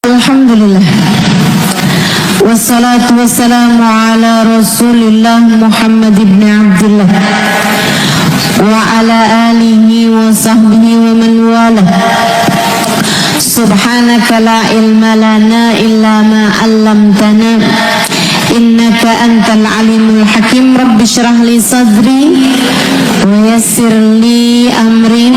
Alhamdulillah. Wassalatu wassalamu ala Rasulillah Muhammad ibn Abdullah wa ala alihi wa sahbihi wa man wala. Subhanaka la ilma lana illa ma 'allamtana innaka antal alimul hakim. Rabbi shrah li sadri wa yassir li amri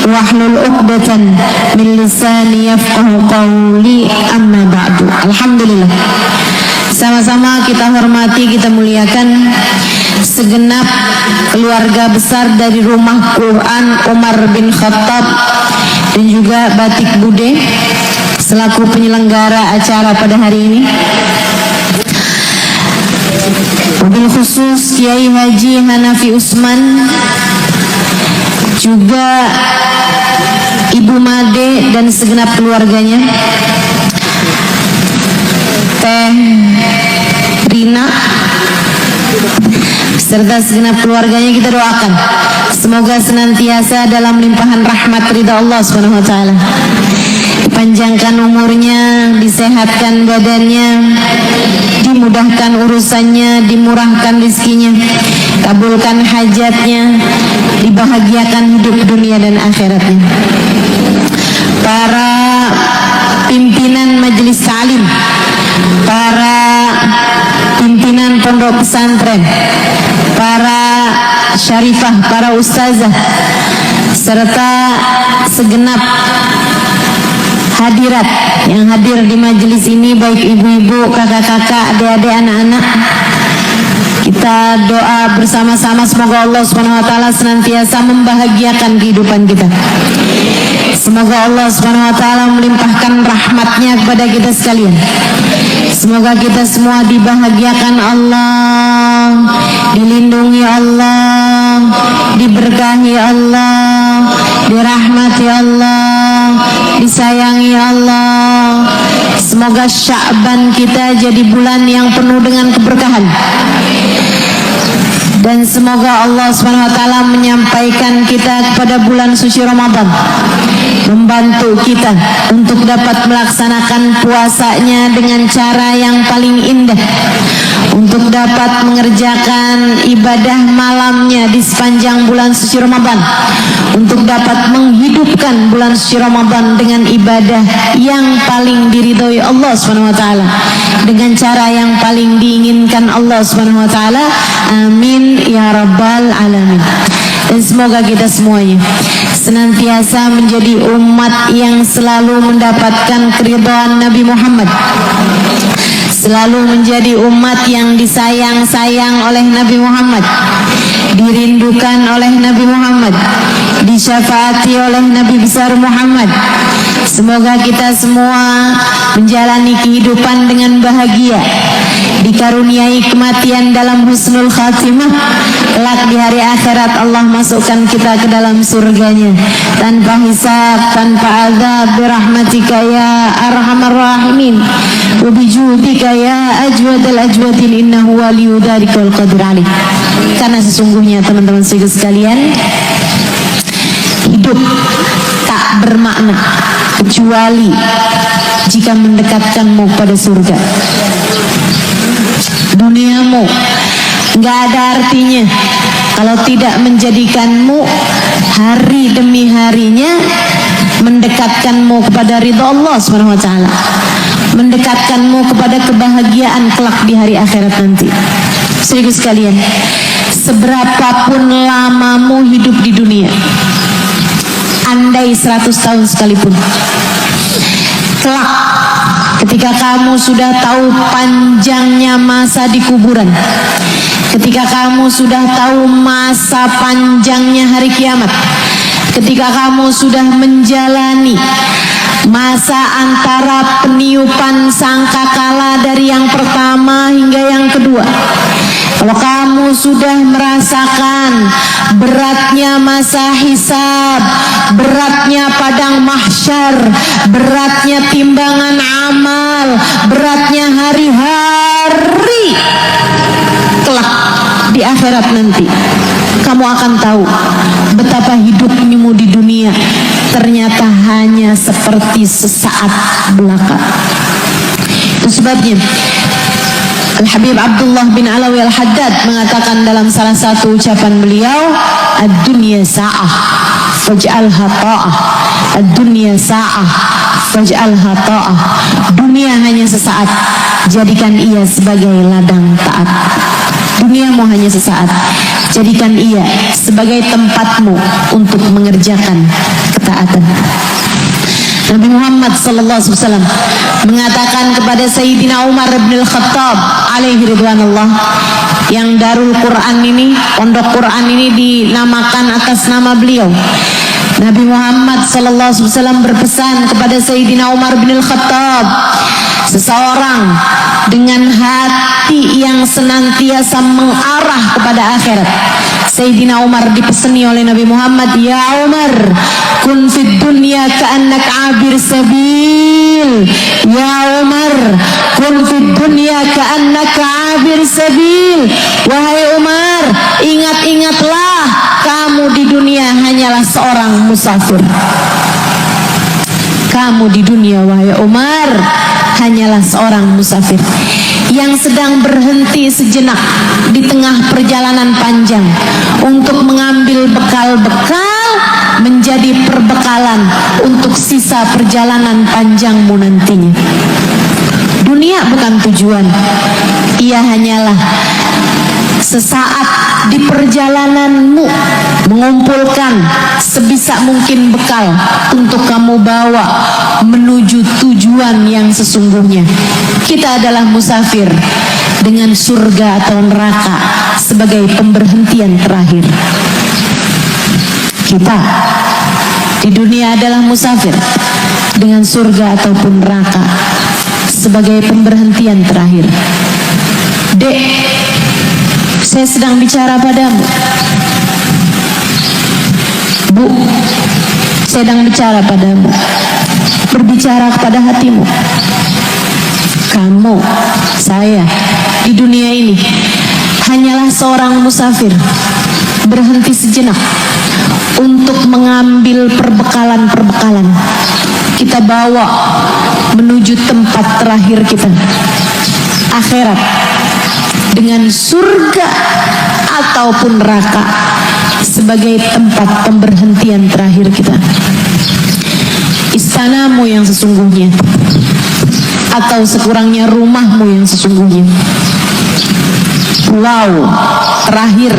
wahlul 'uqdatan min lisani yafqahu qawli, amma ba'du. Alhamdulillah, sama-sama kita hormati, kita muliakan segenap keluarga besar dari Rumah Quran Umar bin Khattab dan juga Batik Bude selaku penyelenggara acara pada hari ini. Wabil khusus Kiai Haji Hanafi Usman, juga Ibu Made dan segenap keluarganya, Teh Rina serta segenap keluarganya, kita doakan semoga senantiasa dalam limpahan rahmat ridha Allah Subhanahu wa taala. Dipanjangkan umurnya, disehatkan badannya, dimudahkan urusannya, dimurahkan rezekinya, kabulkan hajatnya, dibahagiakan hidup dunia dan akhiratnya. Para pimpinan majelis ta'lim, para pimpinan pondok pesantren, para syarifah, para ustazah, serta segenap hadirat yang hadir di majelis ini, baik ibu-ibu, kakak-kakak, adik-adik, anak-anak. Kita doa bersama-sama semoga Allah Subhanahu wa taala senantiasa membahagiakan kehidupan kita. Semoga Allah Subhanahu wa taala melimpahkan rahmatnya kepada kita sekalian. Semoga kita semua dibahagiakan Allah, dilindungi Allah, diberkahi Allah, dirahmati Allah, disayangi Allah. Semoga Sya'ban kita jadi bulan yang penuh dengan keberkahan. Dan semoga Allah SWT menyampaikan kita kepada bulan suci Ramadan, membantu kita untuk dapat melaksanakan puasanya dengan cara yang paling indah, untuk dapat mengerjakan ibadah malamnya di sepanjang bulan suci Ramadan, untuk dapat menghidupkan bulan suci Ramadan dengan ibadah yang paling diridhoi Allah SWT, dengan cara yang paling diinginkan Allah SWT. Amin ya rabbal alamin. Dan semoga kita semuanya senantiasa menjadi umat yang selalu mendapatkan keridhaan Nabi Muhammad, selalu menjadi umat yang disayang-sayang oleh Nabi Muhammad, dirindukan oleh Nabi Muhammad, disyafaati oleh Nabi besar Muhammad. Semoga kita semua menjalani kehidupan dengan bahagia, dikaruniai kematian dalam husnul khatimah, kelak di hari akhirat Allah masukkan kita ke dalam surganya tanpa hisab, tanpa azab, birahmatika ya arhamar rahimin wa bijudika ya ajwadal ajwadin innahu waliyu dzalika wal qadir alaih. Karena sesungguhnya teman-teman sekalian, hidup tak bermakna kecuali jika mendekatkanmu pada surga. Duniamu gak ada artinya kalau tidak menjadikanmu hari demi harinya mendekatkanmu kepada ridha Allah Subhanahu wa taala, mendekatkanmu kepada kebahagiaan kelak di hari akhirat nanti. Saudaraku sekalian, seberapapun lamamu hidup di dunia, andai 100 tahun sekalipun, kelak ketika kamu sudah tahu panjangnya masa di kuburan, ketika kamu sudah tahu masa panjangnya hari kiamat, ketika kamu sudah menjalani masa antara peniupan sangkakala dari yang pertama hingga yang kedua, kalau kamu sudah merasakan beratnya masa hisab, beratnya padang mahsyar, beratnya timbangan amal, beratnya hari-hari kelak di akhirat nanti, kamu akan tahu betapa hidupmu di dunia ternyata hanya seperti sesaat belaka. Itu sebabnya Al-Habib Abdullah bin Alawi Al-Haddad mengatakan dalam salah satu ucapan beliau, ad-dunya sa'ah faj'alha ta'ah, ad-dunya sa'ah faj'alha ta'ah. Dunia hanya sesaat, jadikan ia sebagai ladang taat. Duniamu hanya sesaat, jadikan ia sebagai tempatmu untuk mengerjakan ketaatan. Nabi Muhammad SAW mengatakan kepada Sayyidina Umar bin Al-Khattab alaihi ridwanullah, yang Darul Quran ini, pondok Quran ini dinamakan atas nama beliau. Nabi Muhammad SAW berpesan kepada Sayyidina Umar bin Al-Khattab, seseorang dengan hati yang senantiasa mengarah kepada akhirat. Sayyidina Umar dipeseni oleh Nabi Muhammad, ya Umar, kun fid dunya ka'annaka abir sabil. Ya Umar, kun fid dunya ka'annaka abir sabil. Wahai Umar, ingat-ingatlah, kamu di dunia hanyalah seorang musafir. Kamu di dunia, wahai Umar, hanyalah seorang musafir yang sedang berhenti sejenak di tengah perjalanan panjang untuk mengambil bekal-bekal menjadi perbekalan untuk sisa perjalanan panjangmu nantinya. Dunia bukan tujuan, ia hanyalah sesaat di perjalananmu mengumpulkan sebisa mungkin bekal untuk kamu bawa menuju tujuan yang sesungguhnya. Kita adalah musafir dengan surga atau neraka sebagai pemberhentian terakhir. Kita di dunia adalah musafir dengan surga ataupun neraka sebagai pemberhentian terakhir. Dek, saya sedang bicara padamu. Bu, saya sedang bicara padamu. Berbicara kepada hatimu. Kamu, saya, di dunia ini hanyalah seorang musafir berhenti sejenak untuk mengambil perbekalan-perbekalan kita bawa menuju tempat terakhir kita, akhirat, dengan surga ataupun neraka sebagai tempat pemberhentian terakhir kita. Istanamu yang sesungguhnya atau sekurangnya rumahmu yang sesungguhnya, pulau terakhir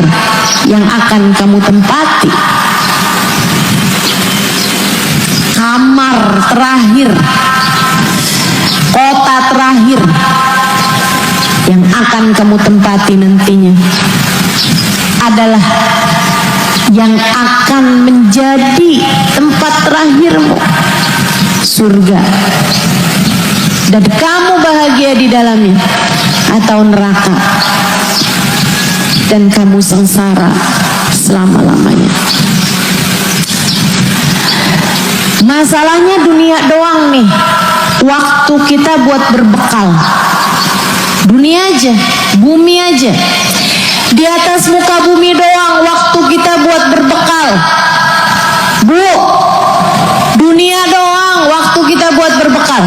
yang akan kamu tempati, kamar terakhir, kota terakhir yang akan kamu tempati nantinya adalah yang akan menjadi tempat terakhirmu, surga, dan kamu bahagia di dalamnya, atau neraka dan kamu sengsara selama-lamanya. Masalahnya dunia doang nih, waktu kita buat berbekal. Dunia aja, bumi aja, di atas muka bumi doang waktu kita buat berbekal. Bu, dunia doang waktu kita buat berbekal.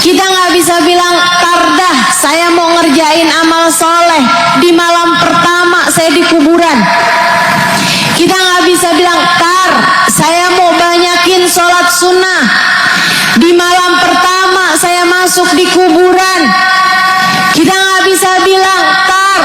Kita nggak bisa bilang, tardah saya mau ngerjain amal soleh di malam pertama saya di kuburan. Kita nggak bisa bilang, tar saya mau banyakin sholat sunnah di malam pertama saya masuk di kuburan. Kita nggak bisa bilang, tar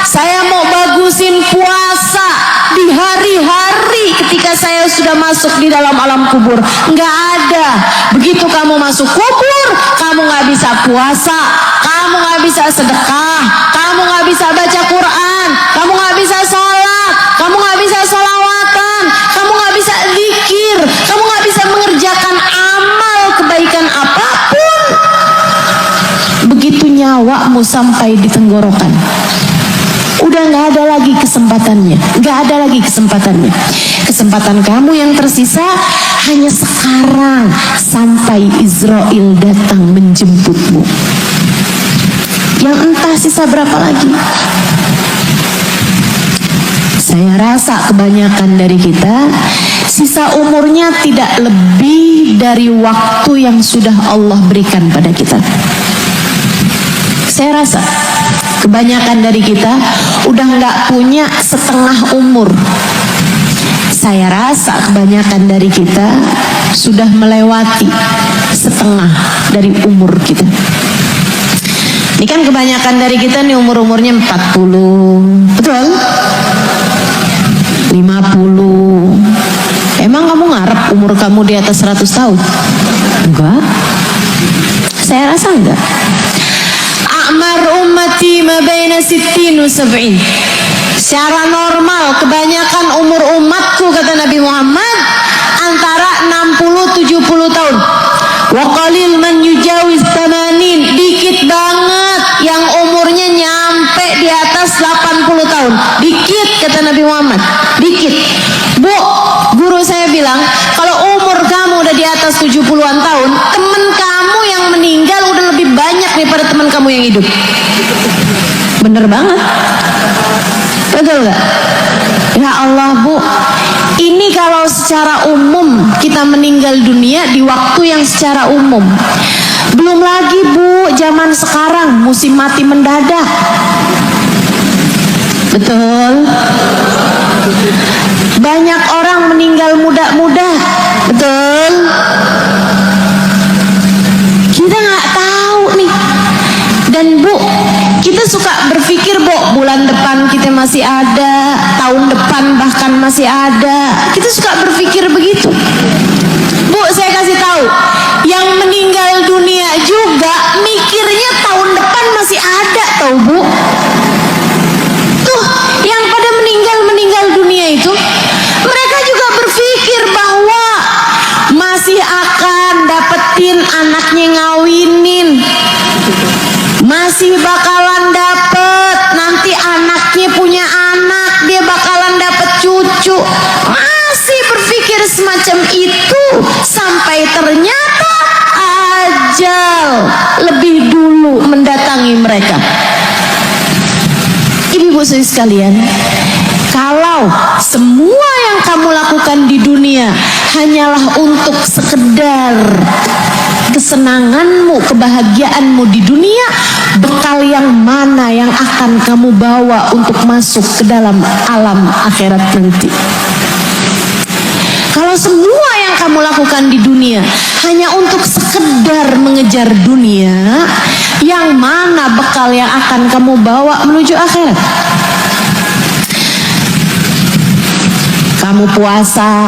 saya mau bagusin puasa di hari-hari ketika saya sudah masuk di dalam alam kubur. Nggak ada. Begitu kamu masuk kubur, kamu nggak bisa puasa, kamu nggak bisa sedekah, kamu nggak bisa baca Quran, kamu nggak bisa sholat, kamu nggak bisa sholawatan, kamu nggak bisa zikir, kamu nggak bisa mengerjakan amal kebaikan apapun. Begitu nyawamu sampai di tenggorokan, udah nggak ada lagi kesempatannya, nggak ada lagi kesempatannya. Kesempatan kamu yang tersisa hanya sekarang sampai Israel datang menjemputmu. Yang entah sisa berapa lagi. Saya rasa kebanyakan dari kita sisa umurnya tidak lebih dari waktu yang sudah Allah berikan pada kita. Saya rasa kebanyakan dari kita udah nggak punya setengah umur. Saya rasa kebanyakan dari kita sudah melewati setengah dari umur kita. Ini kan kebanyakan dari kita nih umur-umurnya 40, betul? 50. Emang kamu ngarep umur kamu di atas 100 tahun? Enggak. Saya rasa enggak. A'mar ummati ma baina 60 wa 70. Secara normal kebanyakan umur umatku, kata Nabi Muhammad, antara 60-70 tahun. Wa qalil man yujawiz 80. Dikit banget yang umurnya nyampe di atas 80 tahun. Dikit, kata Nabi Muhammad. Dikit. Bu, guru saya bilang, kalau umur kamu udah di atas 70-an tahun, teman kamu yang meninggal udah lebih banyak daripada teman kamu yang hidup. Bener banget. Betul gak? Ya Allah, Bu, ini kalau secara umum kita meninggal dunia di waktu yang secara umum. Belum lagi, Bu, zaman sekarang musim mati mendadak. Betul. Banyak orang meninggal muda-muda. Betul. Kita nggak tahu nih. Dan Bu, kita suka berpikir, Bu, bulan depan kita masih ada, tahun depan bahkan masih ada. Kita suka berpikir begitu. Bu, saya kasih tahu, yang meninggal dunia juga mikirnya tahun depan masih ada, tahu Bu? Tuh, yang pada meninggal dunia itu, mereka juga berpikir bahwa masih akan dapetin anaknya ngawinin, masih bakalan dapet nanti anaknya punya anak, dia bakalan dapet cucu. Masih berpikir semacam itu sampai ternyata ajal lebih dulu mendatangi mereka. Ibu-ibu sekalian, kalau semua yang kamu lakukan di dunia hanyalah untuk sekedar kesenanganmu, kebahagiaanmu di dunia, bekal yang mana yang akan kamu bawa untuk masuk ke dalam alam akhirat nanti? Kalau semua yang kamu lakukan di dunia hanya untuk sekedar mengejar dunia, yang mana bekal yang akan kamu bawa menuju akhirat? Kamu puasa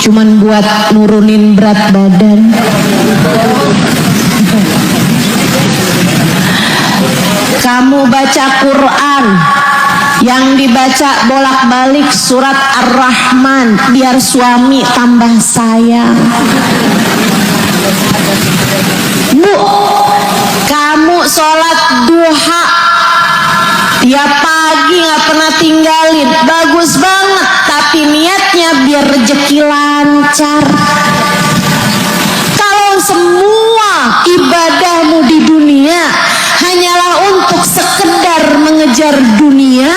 cuman buat nurunin berat badan. Kamu baca Quran yang dibaca bolak-balik surat Ar-Rahman biar suami tambah sayang. Bu, kamu sholat duha tiap pagi nggak pernah tinggalin, bagus banget, tapi niatnya biar rezeki lancar. Kalau semua ibadahmu di dunia hanyalah untuk sekedar mengejar dunia,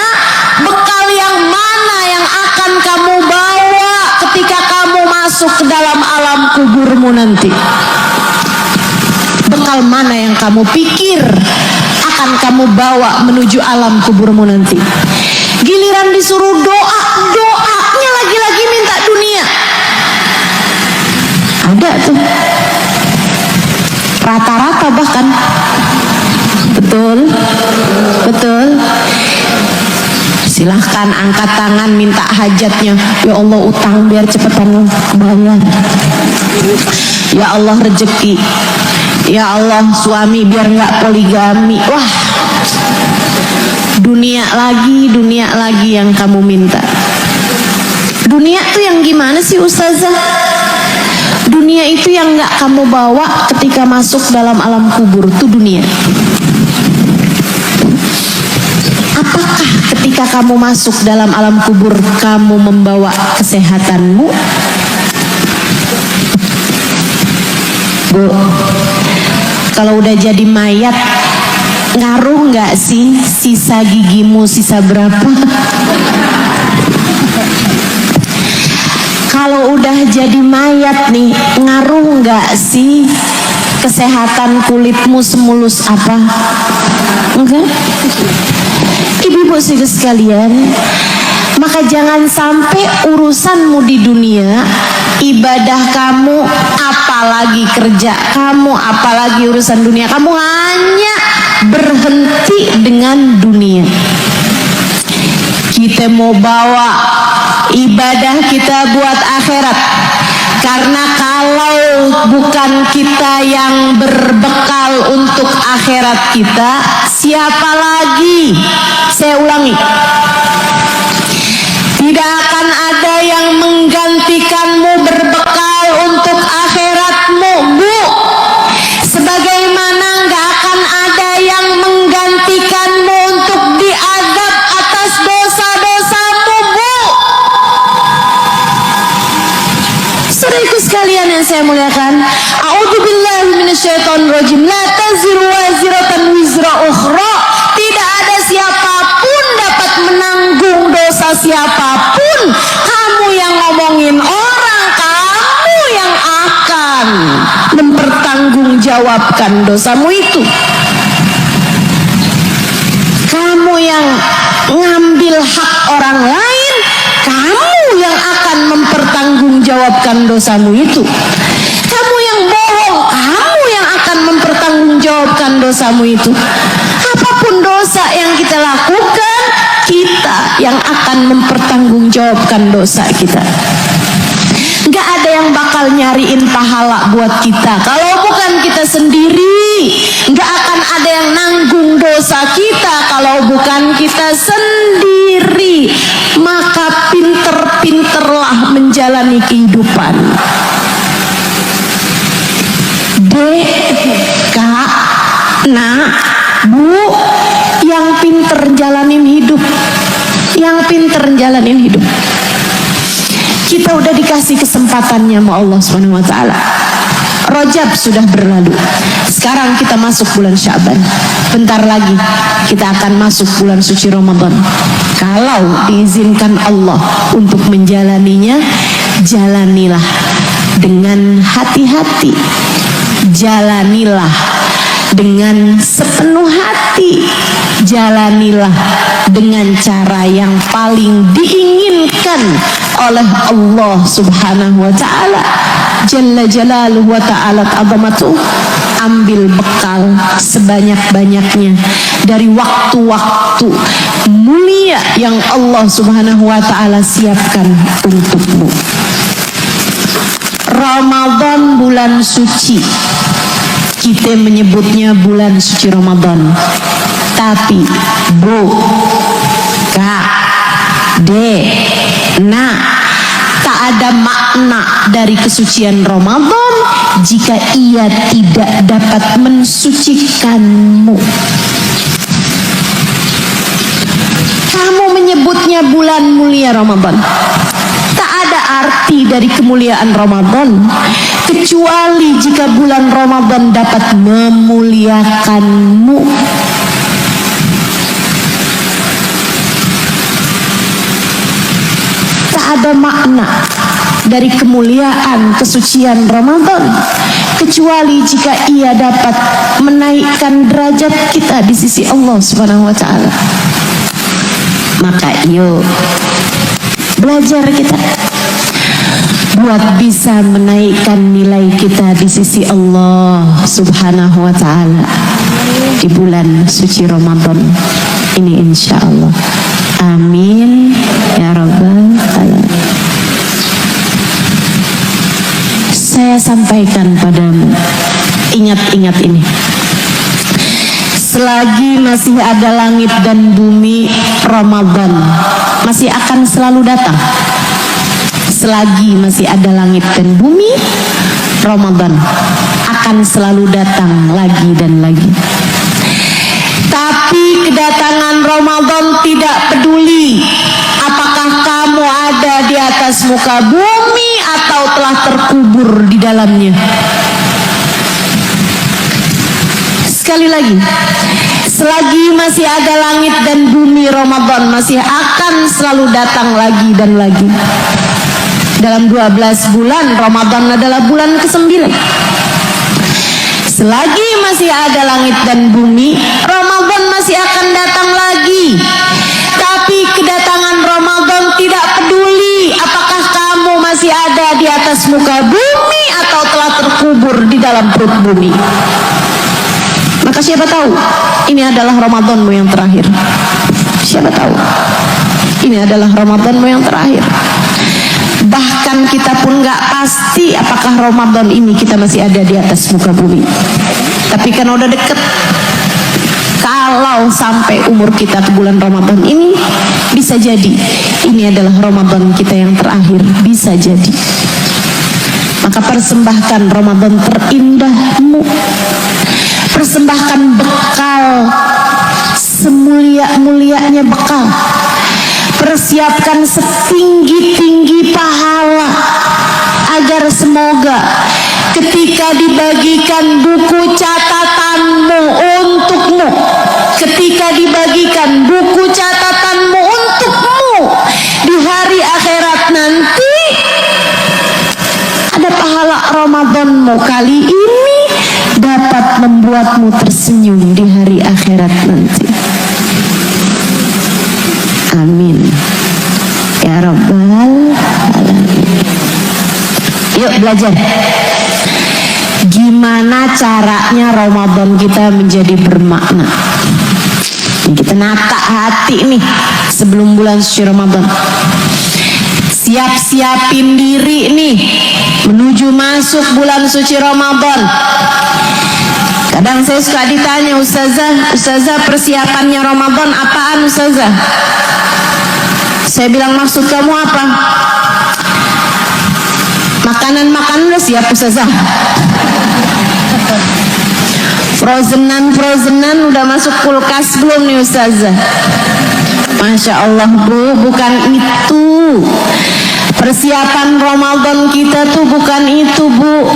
bekal yang mana yang akan kamu bawa ketika kamu masuk ke dalam alam kuburmu nanti? Bekal mana yang kamu pikir akan kamu bawa menuju alam kuburmu nanti? Giliran disuruh doa, doanya lagi-lagi minta dunia. Ada tuh, rata-rata bahkan. Betul, betul. Silahkan angkat tangan minta hajatnya. Ya Allah, utang biar cepetan bayar. Ya Allah, rezeki. Ya Allah, suami biar nggak poligami. Wah, dunia lagi yang kamu minta. Dunia tuh yang gimana sih, Ustazah? Dunia itu yang nggak kamu bawa ketika masuk dalam alam kubur tuh dunia. Apakah ketika kamu masuk dalam alam kubur kamu membawa kesehatanmu? Bu, kalau udah jadi mayat, ngaruh nggak sih sisa gigimu sisa berapa? Kalau udah jadi mayat nih, ngaruh nggak sih kesehatan kulitmu semulus apa? Enggak? Ibu-ibu sekalian, maka jangan sampai urusanmu di dunia, ibadah kamu, apalagi kerja kamu, apalagi urusan dunia kamu hanya berhenti dengan dunia. Kita mau bawa ibadah kita buat akhirat, karena kalau bukan kita yang berbekal untuk akhirat kita, siapa lagi? Saya ulangi, tidak akan ada yang menggantikanmu berbekal untuk akhiratmu, Bu. Sebagaimana nggak akan ada yang menggantikanmu untuk diazab atas dosa-dosamu, Bu. Saudaraku sekalian yang saya muliakan, a'udzubillahi minasyaitonirrajim. La taziru waziratan wizra ukhra. Tidak ada siapapun dapat menanggung dosa siapapun. Kamu yang ngomongin orang, kamu yang akan mempertanggungjawabkan dosamu itu. Kamu yang ngambil hak orang lain, kamu yang akan mempertanggungjawabkan dosamu itu. Kamu yang bohong, kamu yang akan mempertanggungjawabkan dosamu itu. Apapun dosa yang kita lakukan, kita yang akan mempertanggungjawabkan dosa kita. Gak ada yang bakal nyariin pahala buat kita kalau bukan kita sendiri. Gak akan ada yang nanggung dosa kita kalau bukan kita sendiri. Maka pinter-pinterlah menjalani kehidupan. Kak, nak, Bu, yang pinter jalanin hidup, yang pinter jalanin hidup. Kita udah dikasih kesempatannya sama Allah Subhanahu wa taala. Rajab sudah berlalu. Sekarang kita masuk bulan Sya'ban. Bentar lagi kita akan masuk bulan suci Ramadan. Kalau diizinkan Allah untuk menjalaninya, jalanilah dengan hati-hati. Jalanilah dengan sepenuh hati. Jalanilah dengan cara yang paling diinginkan oleh Allah Subhanahu wa taala. Jalla jalaluhu wa ta'ala azamatuh. Ambil bekal sebanyak-banyaknya dari waktu-waktu mulia yang Allah Subhanahu wa ta'ala siapkan untukmu. Ramadan bulan suci, kita menyebutnya bulan suci Ramadan. Tapi Bu, Kak, Dek, Nak, tak ada makna dari kesucian Ramadan jika ia tidak dapat mensucikanmu. Kamu menyebutnya bulan mulia Ramadan. Tak ada arti dari kemuliaan Ramadan kecuali jika bulan Ramadan dapat memuliakanmu. Tak ada makna dari kemuliaan kesucian Ramadan kecuali jika ia dapat menaikkan derajat kita di sisi Allah Subhanahu wa taala. Maka yuk belajar kita buat bisa menaikkan nilai kita di sisi Allah Subhanahu wa taala di bulan suci Ramadan ini, insya Allah. Amin ya rabbal alamin. Saya sampaikan padamu, ingat-ingat ini. Selagi masih ada langit dan bumi, Ramadan masih akan selalu datang. Selagi masih ada langit dan bumi, Ramadan akan selalu datang lagi dan lagi. Tapi kedatangan Ramadan tidak peduli apakah kamu ada di atas muka bumi atau telah terkubur di dalamnya. Sekali lagi, selagi masih ada langit dan bumi, Ramadan masih akan selalu datang lagi dan lagi. dalam 12 bulan. Ramadan adalah bulan ke-9. Selagi masih ada langit dan bumi, Ramadan masih akan datang lagi. Tapi kedatangan Ramadan tidak peduli apakah kamu masih ada di atas muka bumi atau telah terkubur di dalam perut bumi. Maka siapa tahu ini adalah Ramadanmu yang terakhir. Siapa tahu ini adalah Ramadanmu yang terakhir. Bahkan kita pun gak pasti apakah Ramadan ini kita masih ada di atas muka bumi. Tapi kan udah deket. Kalau sampai umur kita ke bulan Ramadan ini, bisa jadi ini adalah Ramadan kita yang terakhir. Bisa jadi. Maka persembahkan Ramadan terindahmu. Persembahkan bekal semulia-mulianya bekal. Persiapkan setinggi-tinggi pahala agar semoga ketika dibagikan buku catatanmu untukmu, ketika dibagikan buku catatanmu untukmu di hari akhirat nanti, ada pahala Ramadanmu kali ini dapat membuatmu tersenyum di hari akhirat nanti. Amin ya Rabbal Alamin. Yuk belajar gimana caranya Ramadan kita menjadi bermakna. Kita nata hati nih sebelum bulan suci Ramadan. Siap-siapin diri nih menuju masuk bulan suci Ramadan. Kadang saya suka ditanya, Ustazah persiapannya Ramadan apaan Ustazah? Saya bilang, maksud kamu apa? Makanan-makanan udah siap Ustazah. Frozenan udah masuk kulkas belum nih Ustazah? Masya Allah Bu, bukan itu. Persiapan Ramadan kita tuh bukan itu Bu.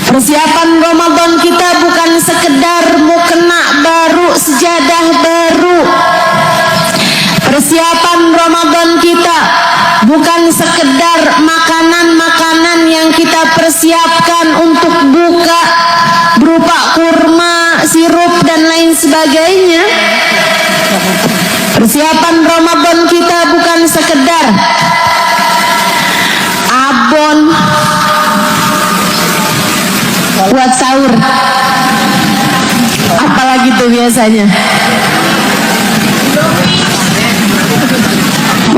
Persiapan Ramadan kita bukan sekedar mukena baru, sejadah baru. Persiapan Ramadan kita bukan sekedar makanan-makanan yang kita persiapkan untuk buka berupa kurma, sirup dan lain sebagainya. Persiapan Ramadan kita bukan sekedar abon buat sahur. Apalagi tuh biasanya?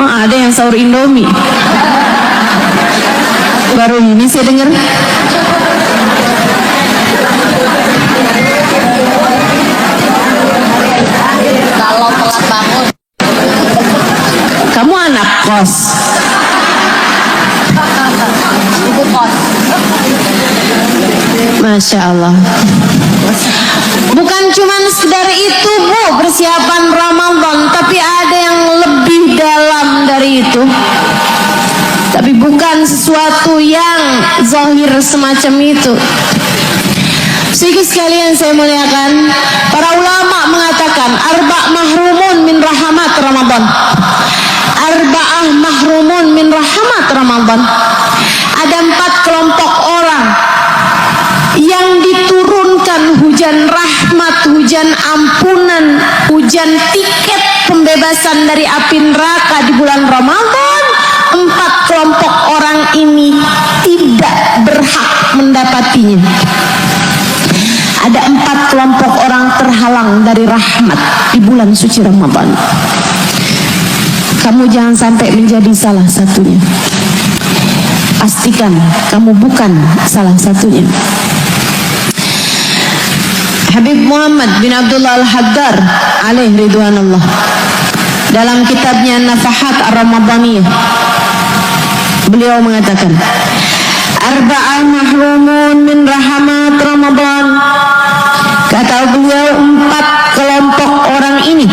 Ada yang sahur Indomie. Baru ini saya dengar. Kalau telat bangun. Kamu anak kos. Ibu kos. Masya Allah. Bukan cuma sekedar itu Bu, persiapan Ramadan, tapi ada yang lebih dalam dari itu. Tapi bukan sesuatu yang zahir semacam itu. Sedikit sekalian saya muliakan, para ulama mengatakan arba' mahrumun min rahmat Ramadan. Arba'ah mahrumun min rahmat Ramadan. Ada 4 kelompok orang yang diturunkan hujan rahmat, hujan ampunan, hujan tiket pembebasan dari api neraka di bulan Ramadan. 4 kelompok orang ini tidak berhak mendapatinya. Ada 4 kelompok orang terhalang dari rahmat di bulan suci Ramadan. Kamu jangan sampai menjadi salah satunya. Pastikan kamu bukan salah satunya. Habib Muhammad bin Abdullah Al-Haddar alaihi ridwanullah dalam kitabnya Nafahat Ar-Ramadaniyah, beliau mengatakan arba'ah mahrumun min rahmat Ramadan. Kata beliau 4 kelompok orang ini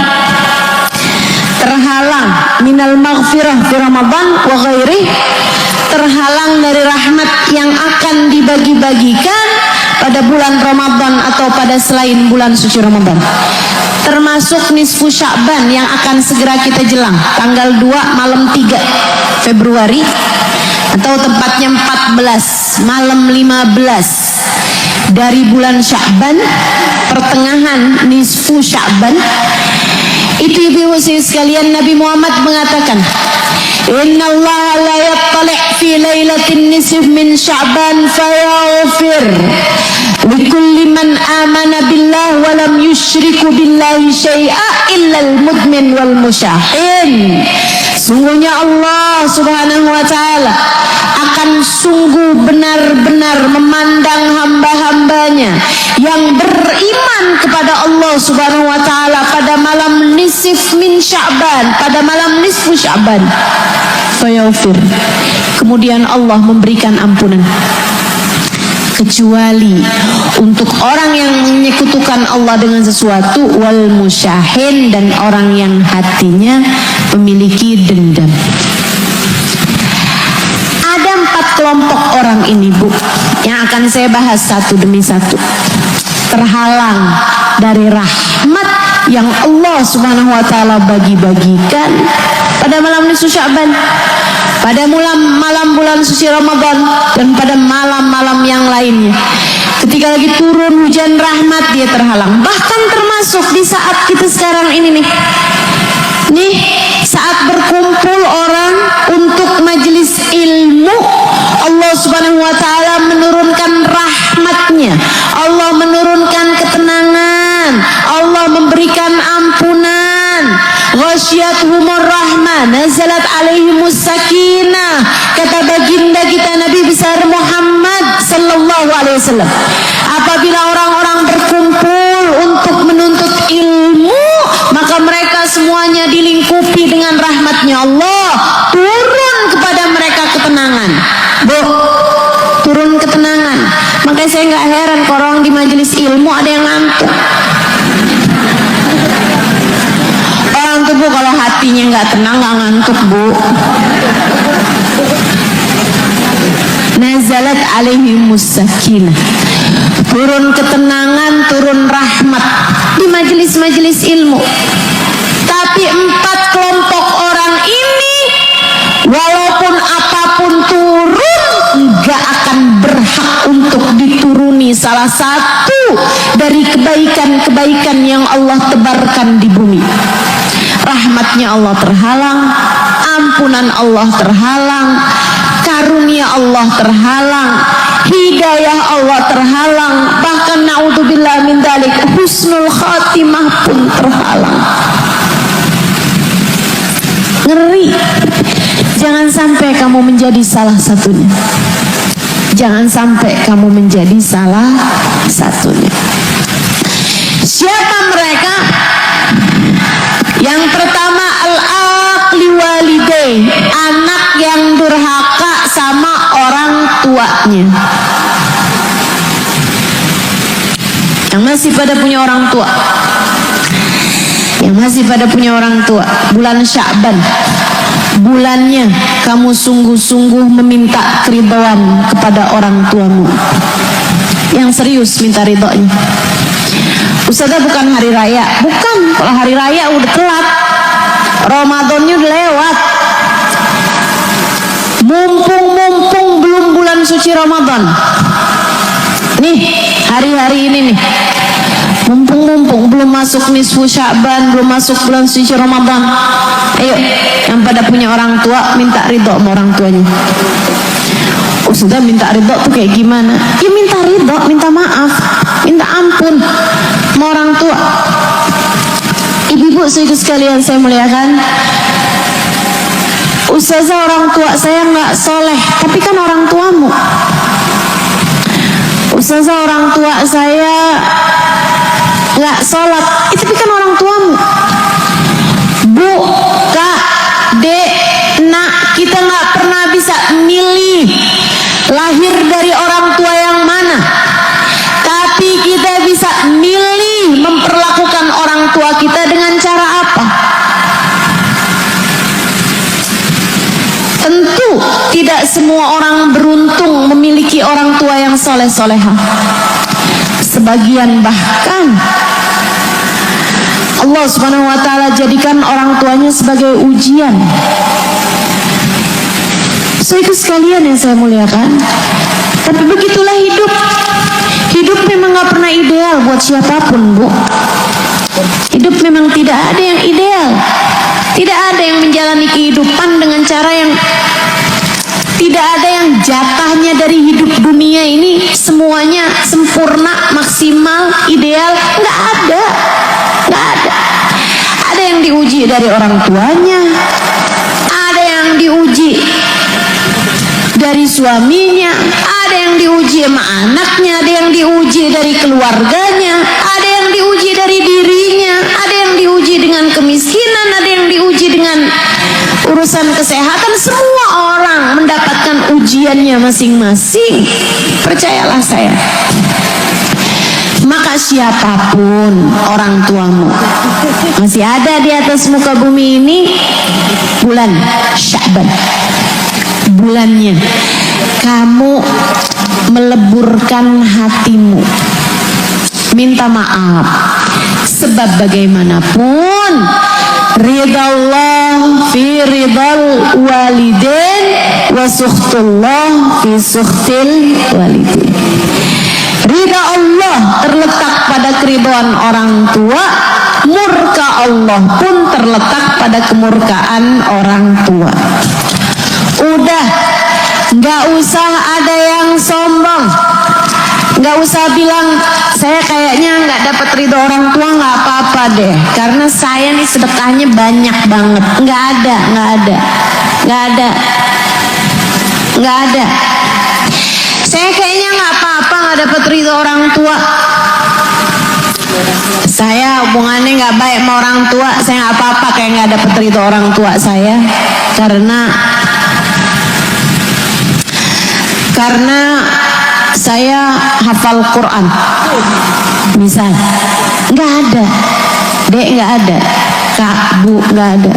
terhalang minal maghfirah fi Ramadan wa ghairi, terhalang dari rahmat yang akan dibagi-bagikan pada bulan Ramadan atau pada selain bulan suci Ramadan. termasuk nisfu Sya'ban yang akan segera kita jelang tanggal 2 malam 3 Februari atau tepatnya 14 malam 15 dari bulan Sya'ban, pertengahan nisfu Sya'ban. Itu ibu-ibu sekalian, Nabi Muhammad mengatakan, Innallaha la yattali' fi lailatin nisf min Sya'ban fayaghfir likulli man amana billah wa lam yusyriku billahi syai'a illa al-mudmin wal musyahin. Sungguhnya Allah Subhanahu wa ta'ala akan sungguh benar-benar memandang hamba-hambanya yang beriman kepada Allah Subhanahu wa ta'ala pada malam nisf min Sya'ban, pada malam nisfu Sya'ban. Fayaghfir, kemudian Allah memberikan ampunan, kecuali untuk orang yang menyekutukan Allah dengan sesuatu, wal musyahin, dan orang yang hatinya memiliki dendam. Ada 4 kelompok orang ini, Bu, yang akan saya bahas satu demi satu. Terhalang dari rahmat yang Allah Subhanahu wa ta'ala bagi-bagikan pada malam nisfu Sya'ban, pada malam bulan suci Ramadan, dan pada malam-malam yang lainnya. Ketika lagi turun hujan rahmat, dia terhalang. Bahkan termasuk di saat kita sekarang ini nih, saat berkumpul orang untuk majelis ilmu, Allah Subhanahu wa ta'ala menurunkan rahmatnya, Allah menurunkan ketenangan, Allah memberikan ampunan. Ghasyiyatuhumur rahmah, nazalat alaihimus sakinah, kata baginda kita Nabi besar Muhammad sallallahu alaihi wasallam. Apabila orang-orang berkumpul untuk menuntut ilmu, maka mereka semuanya dilingkupi dengan rahmatnya Allah. Turun kepada mereka ketenangan, Bu, turun ketenangan. Makanya saya nggak heran kalau orang di majelis ilmu ada yang ngantuk. Orang tuh, Bu, kalau hatinya nggak tenang nggak ngantuk, Bu. Nazalat alaihimus sakinah, turun ketenangan, turun rahmat di majelis-majelis ilmu. Tapi 4 kelompok orang ini, walaupun apapun turun, nggak akan berhak untuk dituruni salah satu dari kebaikan-kebaikan yang Allah tebarkan di bumi. Rahmatnya Allah terhalang, ampunan Allah terhalang, karunia Allah terhalang, hidayah Allah terhalang, bahkan naudzubillah min dzalik, husnul khatimah pun terhalang. Ngeri. Jangan sampai kamu menjadi salah satunya. Jangan sampai kamu menjadi salah satunya. Siapa mereka? Yang pertama, al-aqli walidain, anak yang durhaka sama orang tuanya. Yang masih pada punya orang tua, yang masih pada punya orang tua, bulan Sya'ban, bulannya kamu sungguh-sungguh meminta keridhaan kepada orang tuamu. Yang serius minta ridhonya. Ustazah, bukan hari raya. Bukan, kalau hari raya udah telat, Ramadannya udah lewat. Mumpung belum bulan suci Ramadan, nih hari-hari ini nih, mumpung belum masuk nisfu Sya'ban, belum masuk bulan suci Ramadan, ayo yang pada punya orang tua minta ridho sama orang tuanya. Ustazah, minta ridho tuh kayak gimana? Ya minta ridho, minta maaf, minta ampun sama orang tua. Ibu-ibu sekalian saya muliakan, Ustazah, orang tua saya nggak soleh, tapi kan orang tuamu. Ustazah, orang tua saya nggak sholat, tapi kan orang tuamu. Bu, Kak, Dek, Nak, kita nggak pernah bisa milih lahir dari orang tua yang mana, tapi kita bisa milih memperlakukan orang tua kita dengan cara apa. Tentu tidak semua orang beruntung memiliki orang tua yang soleh-soleha. Sebagian bahkan Allah Subhanahu wa taala jadikan orang tuanya sebagai ujian. So itu sekalian yang saya muliakan. Tapi begitulah hidup. Hidup memang gak pernah ideal buat siapapun, Bu. Hidup memang tidak ada yang ideal. Tidak ada yang menjalani kehidupan dengan cara yang tidak ada yang jatahnya dari hidup dunia ini semuanya sempurna, maksimal, ideal. Nggak ada. Nggak ada. Ada yang diuji dari orang tuanya, ada yang diuji dari suaminya, ada yang diuji sama anaknya, ada yang diuji dari keluarganya, ada yang diuji dari dirinya, ada yang diuji dengan kemiskinan, ada yang diuji dengan urusan kesehatan. Semua orang mendapatkan ujiannya masing-masing. Percayalah saya. Maka siapapun orang tuamu, masih ada di atas muka bumi ini bulan Sya'ban, bulannya kamu meleburkan hatimu, minta maaf, sebab bagaimanapun ridha Allah fi ridal walidain wa sukhtullah fi sukhtil walidain. Ridha Allah terletak pada keridhaan orang tua, murka Allah pun terletak pada kemurkaan orang tua. Udah, nggak usah ada yang sombong, nggak usah bilang saya kayaknya nggak dapat ridho orang tua, nggak apa-apa deh, karena saya nih sedekahnya banyak banget. Nggak ada, nggak ada, nggak ada, nggak ada. Saya kayaknya nggak apa-apa nggak dapat ridho orang tua. Saya hubungannya nggak baik sama orang tua, saya nggak apa-apa kayak nggak dapat ridho orang tua saya, karena saya hafal Quran. Misal, nggak ada, Dek nggak ada, Kak, Bu nggak ada.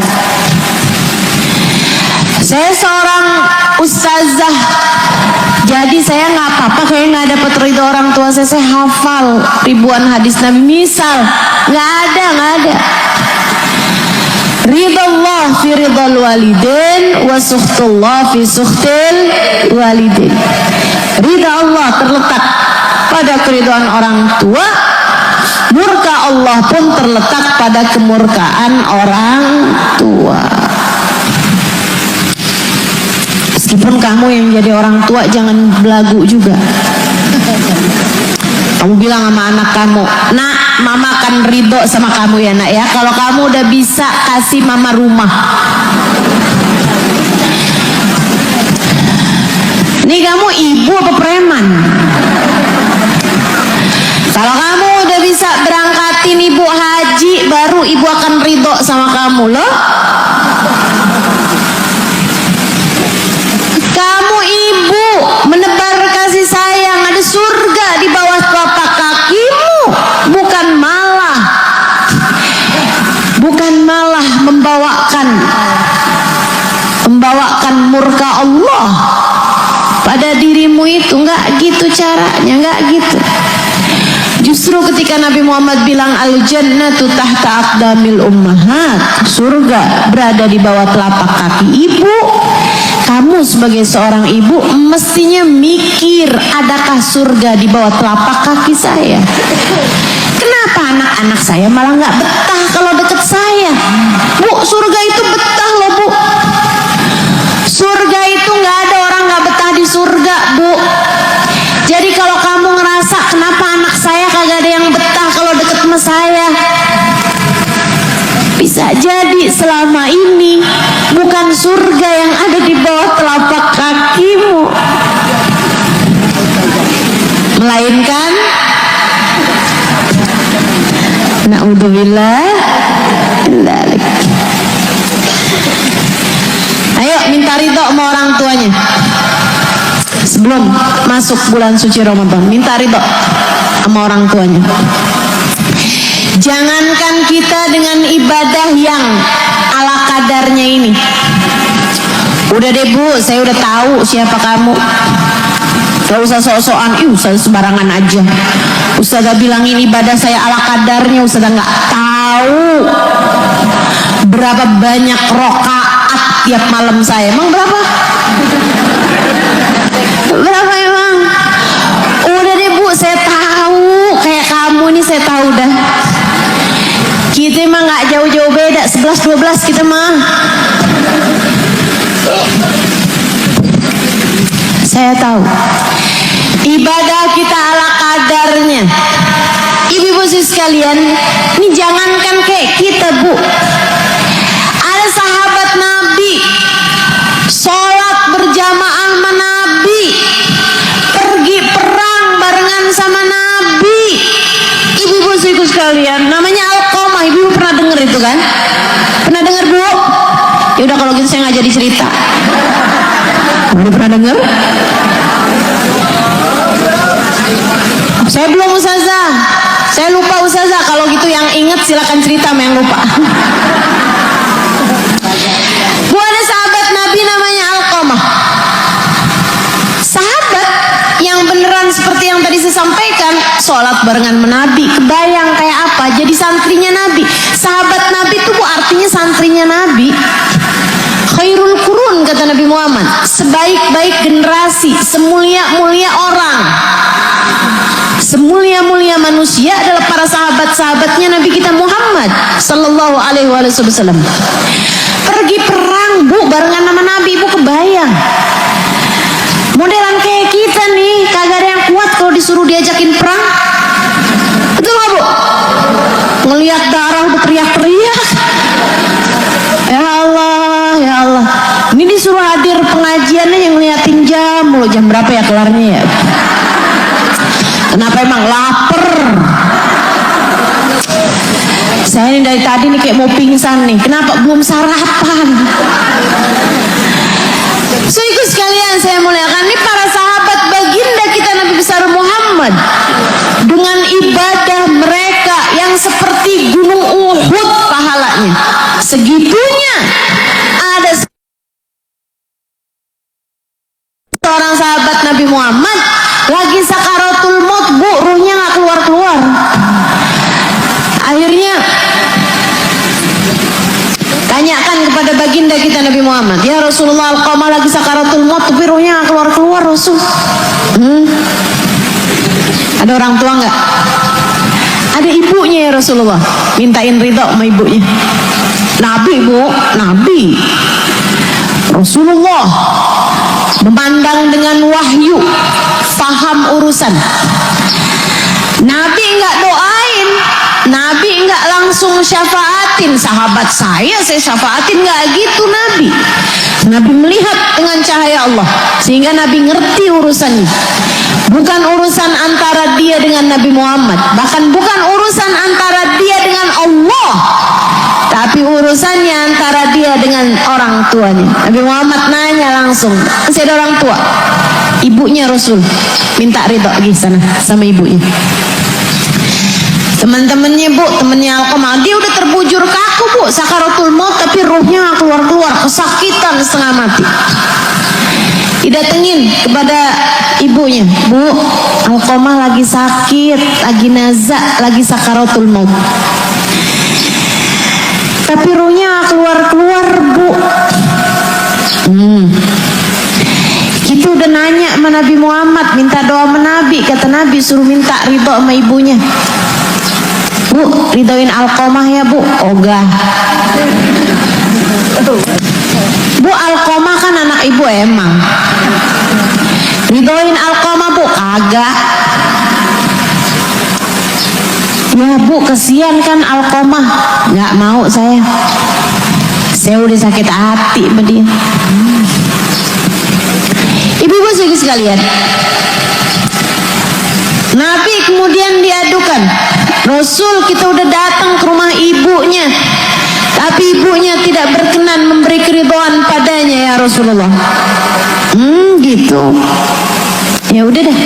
Saya seorang ustazah, jadi saya nggak apa-apa kayak nggak dapat ridho orang tua saya hafal ribuan hadis Nabi. Misal, nggak ada. Ridha Allah fi ridhal walidain wa sukhtullah fi sukhtil walidain. Ridha Allah terletak pada keridhaan orang tua, murka Allah pun terletak pada kemurkaan orang tua. Meskipun kamu yang jadi orang tua jangan belagu juga. Kamu bilang sama anak kamu, nak, mama akan ridho sama kamu ya nak ya, kalau kamu udah bisa kasih mama rumah. Nih kamu ibu apa preman? Kalau kamu udah bisa berangkatin ibu haji, baru ibu akan ridho sama kamu loh. Kamu ibu menebar kasih sayang, ada surga di bawah telapak kakimu, bukan malah membawakan murka Allah pada dirimu. Itu nggak gitu caranya, nggak gitu. Justru ketika Nabi Muhammad bilang al-jannatu tahta aqdamil ummahat, surga berada di bawah telapak kaki ibu, kamu sebagai seorang ibu mestinya mikir, adakah surga di bawah telapak kaki saya? Kenapa anak-anak saya malah nggak betah kalau deket saya? Bu, surga itu betah loh Bu. Surga itu nggak ada orang nggak betah di surga, Bu. Jadi kalau kamu ngerasa kenapa anak saya kagak ada yang betah kalau deket sama saya, bisa jadi selama ini bukan surga yang ada di bawah telapak kakimu, melainkan na'udzubillah. Ayo minta ridho sama orang tuanya sebelum masuk bulan suci Ramadan. Minta ridho sama orang tuanya. Jangankan kita dengan ibadah yang ala kadarnya ini. Udah deh Bu, saya udah tahu siapa kamu. Gak usah sok-sokan, Ustaz sembarangan aja. Ustazah bilangin ibadah saya ala kadarnya, Ustazah gak tahu tahu berapa banyak rokaat tiap malam saya. Emang berapa? Berapa emang? Udah deh Bu, saya tahu. Kayak kamu nih saya tahu dah. Kita emang gak jauh-jauh beda, 11-12 kita mah. Saya tahu ibadah kita ala kadarnya. Ibu-ibu sekalian, ini jangankan kayak kita Bu, ada sahabat Nabi sholat berjamaah sama Nabi, pergi perang barengan sama Nabi. Ibu-ibu sekalian, namanya Alqamah. Ibu pernah dengar itu kan? Pernah dengar Bu? Ya udah kalau gitu saya nggak jadi cerita. Udah pernah dengar? Saya belum ustazah. Saya lupa ustazah. Kalau gitu yang ingat silakan cerita sama yang lupa. Bu, ada sahabat Nabi namanya Alqamah. Sahabat yang beneran seperti yang tadi saya sampaikan, sholat barengan Nabi. Kebayang kayak apa? Jadi santrinya Nabi. Sahabat Nabi itu Bu artinya santrinya Nabi. Khairul Qurun kata Nabi Muhammad, sebaik-baik generasi, semulia-mulia orang, semulia-mulia manusia adalah para sahabat-sahabatnya Nabi kita Muhammad sallallahu alaihi wasallam. Pergi perang Bu barengan sama Nabi. Ibu kebayang modelan kayak kita nih, kagak ada yang kuat kalau disuruh diajakin perang. Betul gak Bu? Ngelihat darah udah teriak-teriak. Ya Allah, ya Allah. Ini disuruh hadir pengajiannya yang ngeliatin jam. Loh, jam berapa ya kelarnya ya? Kenapa emang lapar? Saya ini dari tadi nih kayak mau pingsan nih. Kenapa belum sarapan? So ikut sekalian saya muliakan, ini para sahabat baginda kita Nabi besar Muhammad dengan ibadah mereka yang seperti gunung Uhud pahalanya. Segitunya ada seorang sahabat Nabi Muhammad lagi sakaratul maut Bu, ruhnya gak keluar-keluar. Akhirnya tanyakan kepada baginda kita Nabi Muhammad, ya Rasulullah, Alqamah lagi sakaratul maut tapi ruhnya gak keluar-keluar Rasul. Ada orang tua gak? Ada ibunya ya Rasulullah, mintain ridho sama ibunya. Nabi Bu, Nabi Rasulullah memandang dengan wahyu, paham urusan. Nabi enggak doain, Nabi enggak langsung syafaatin. Sahabat saya syafaatin, enggak gitu Nabi. Nabi melihat dengan cahaya Allah sehingga Nabi ngerti urusannya. Bukan urusan antara dia dengan Nabi Muhammad, bahkan bukan urusan antara dia dengan Allah, tapi urusannya antara dia dengan orang tuanya. Nabi Muhammad nanya langsung, masih ada orang tua, ibunya Rasul, minta ridho lagi sana sama ibunya. Teman-temannya Bu, temannya Alqamah, dia udah terbujur kaku Bu, sakaratul maut tapi ruhnya keluar-keluar, kesakitan setengah mati. Didatengin kepada ibunya, Bu, Alqamah lagi sakit, lagi nazak, lagi sakaratul maut. Tapi ruhnya keluar-keluar Bu. Kita udah nanya sama Nabi Muhammad, minta doa sama Nabi. Kata Nabi suruh minta ridho sama ibunya. Bu, ridhoin Alqamah ya Bu. Ogah. Bu, Alqamah kan anak ibu emang. Ridhoin Alqamah Bu, kagak. Ya Bu, kesian kan Alqamah. Nggak mau saya udah sakit hati sama dia. Ibu-ibu sekalian, Nabi kemudian diadukan, Rasul kita udah datang ke rumah ibunya, tapi ibunya tidak berkenan memberi keridhaan padanya ya Rasulullah. Gitu. Ya udah deh.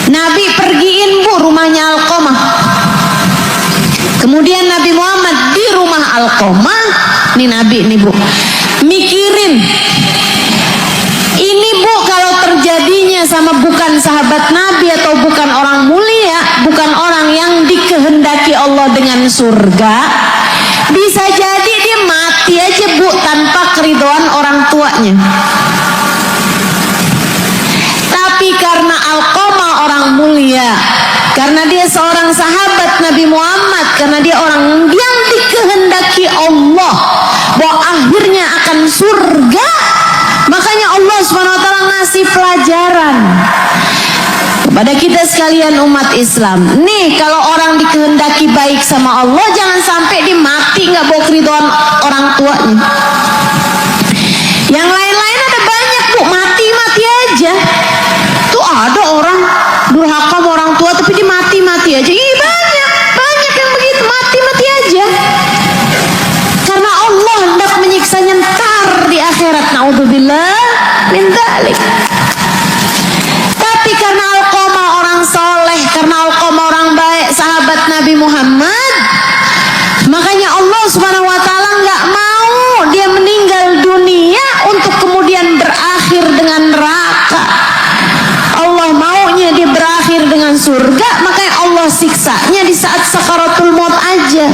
Nabi pergiin Bu rumahnya Alqamah. Kemudian Nabi Muhammad di rumah Alqamah. Nih Nabi nih Bu, mikirin ini Bu, kalau terjadinya sama bukan sahabat Nabi atau bukan orang mulia, bukan orang yang dikehendaki Allah dengan surga, bisa jadi dia mati aja Bu tanpa keridhaan orang tuanya. Tapi karena Alqamah orang mulia, karena dia seorang sahabat Nabi Muhammad, karena dia orang yang dikehendaki Allah bahwa akhirnya akan surga, makanya Allah SWT ngasih pelajaran kepada kita sekalian umat Islam. Nih, kalau orang dikehendaki baik sama Allah, jangan sampai dia mati nggak bawa keridhaan orang tuanya. Yang lain-lain ada banyak Bu, mati-mati aja. Tuh ada orang durhaka sama orang tua tapi dia mati-mati aja. Ih, banyak yang begitu, mati-mati aja. Karena Allah hendak menyiksanya ntar di akhirat. Naudzubillah min dzalik. Tapi karena Alqamah orang soleh, karena Alqamah orang baik, sahabat Nabi Muhammad, makanya Allah Subhanahu wa taala nggak mau dia meninggal dunia untuk kemudian berakhir dengan neraka. Allah maunya dia berakhir dengan surga, makanya Allah siksanya di saat sakaratul maut aja.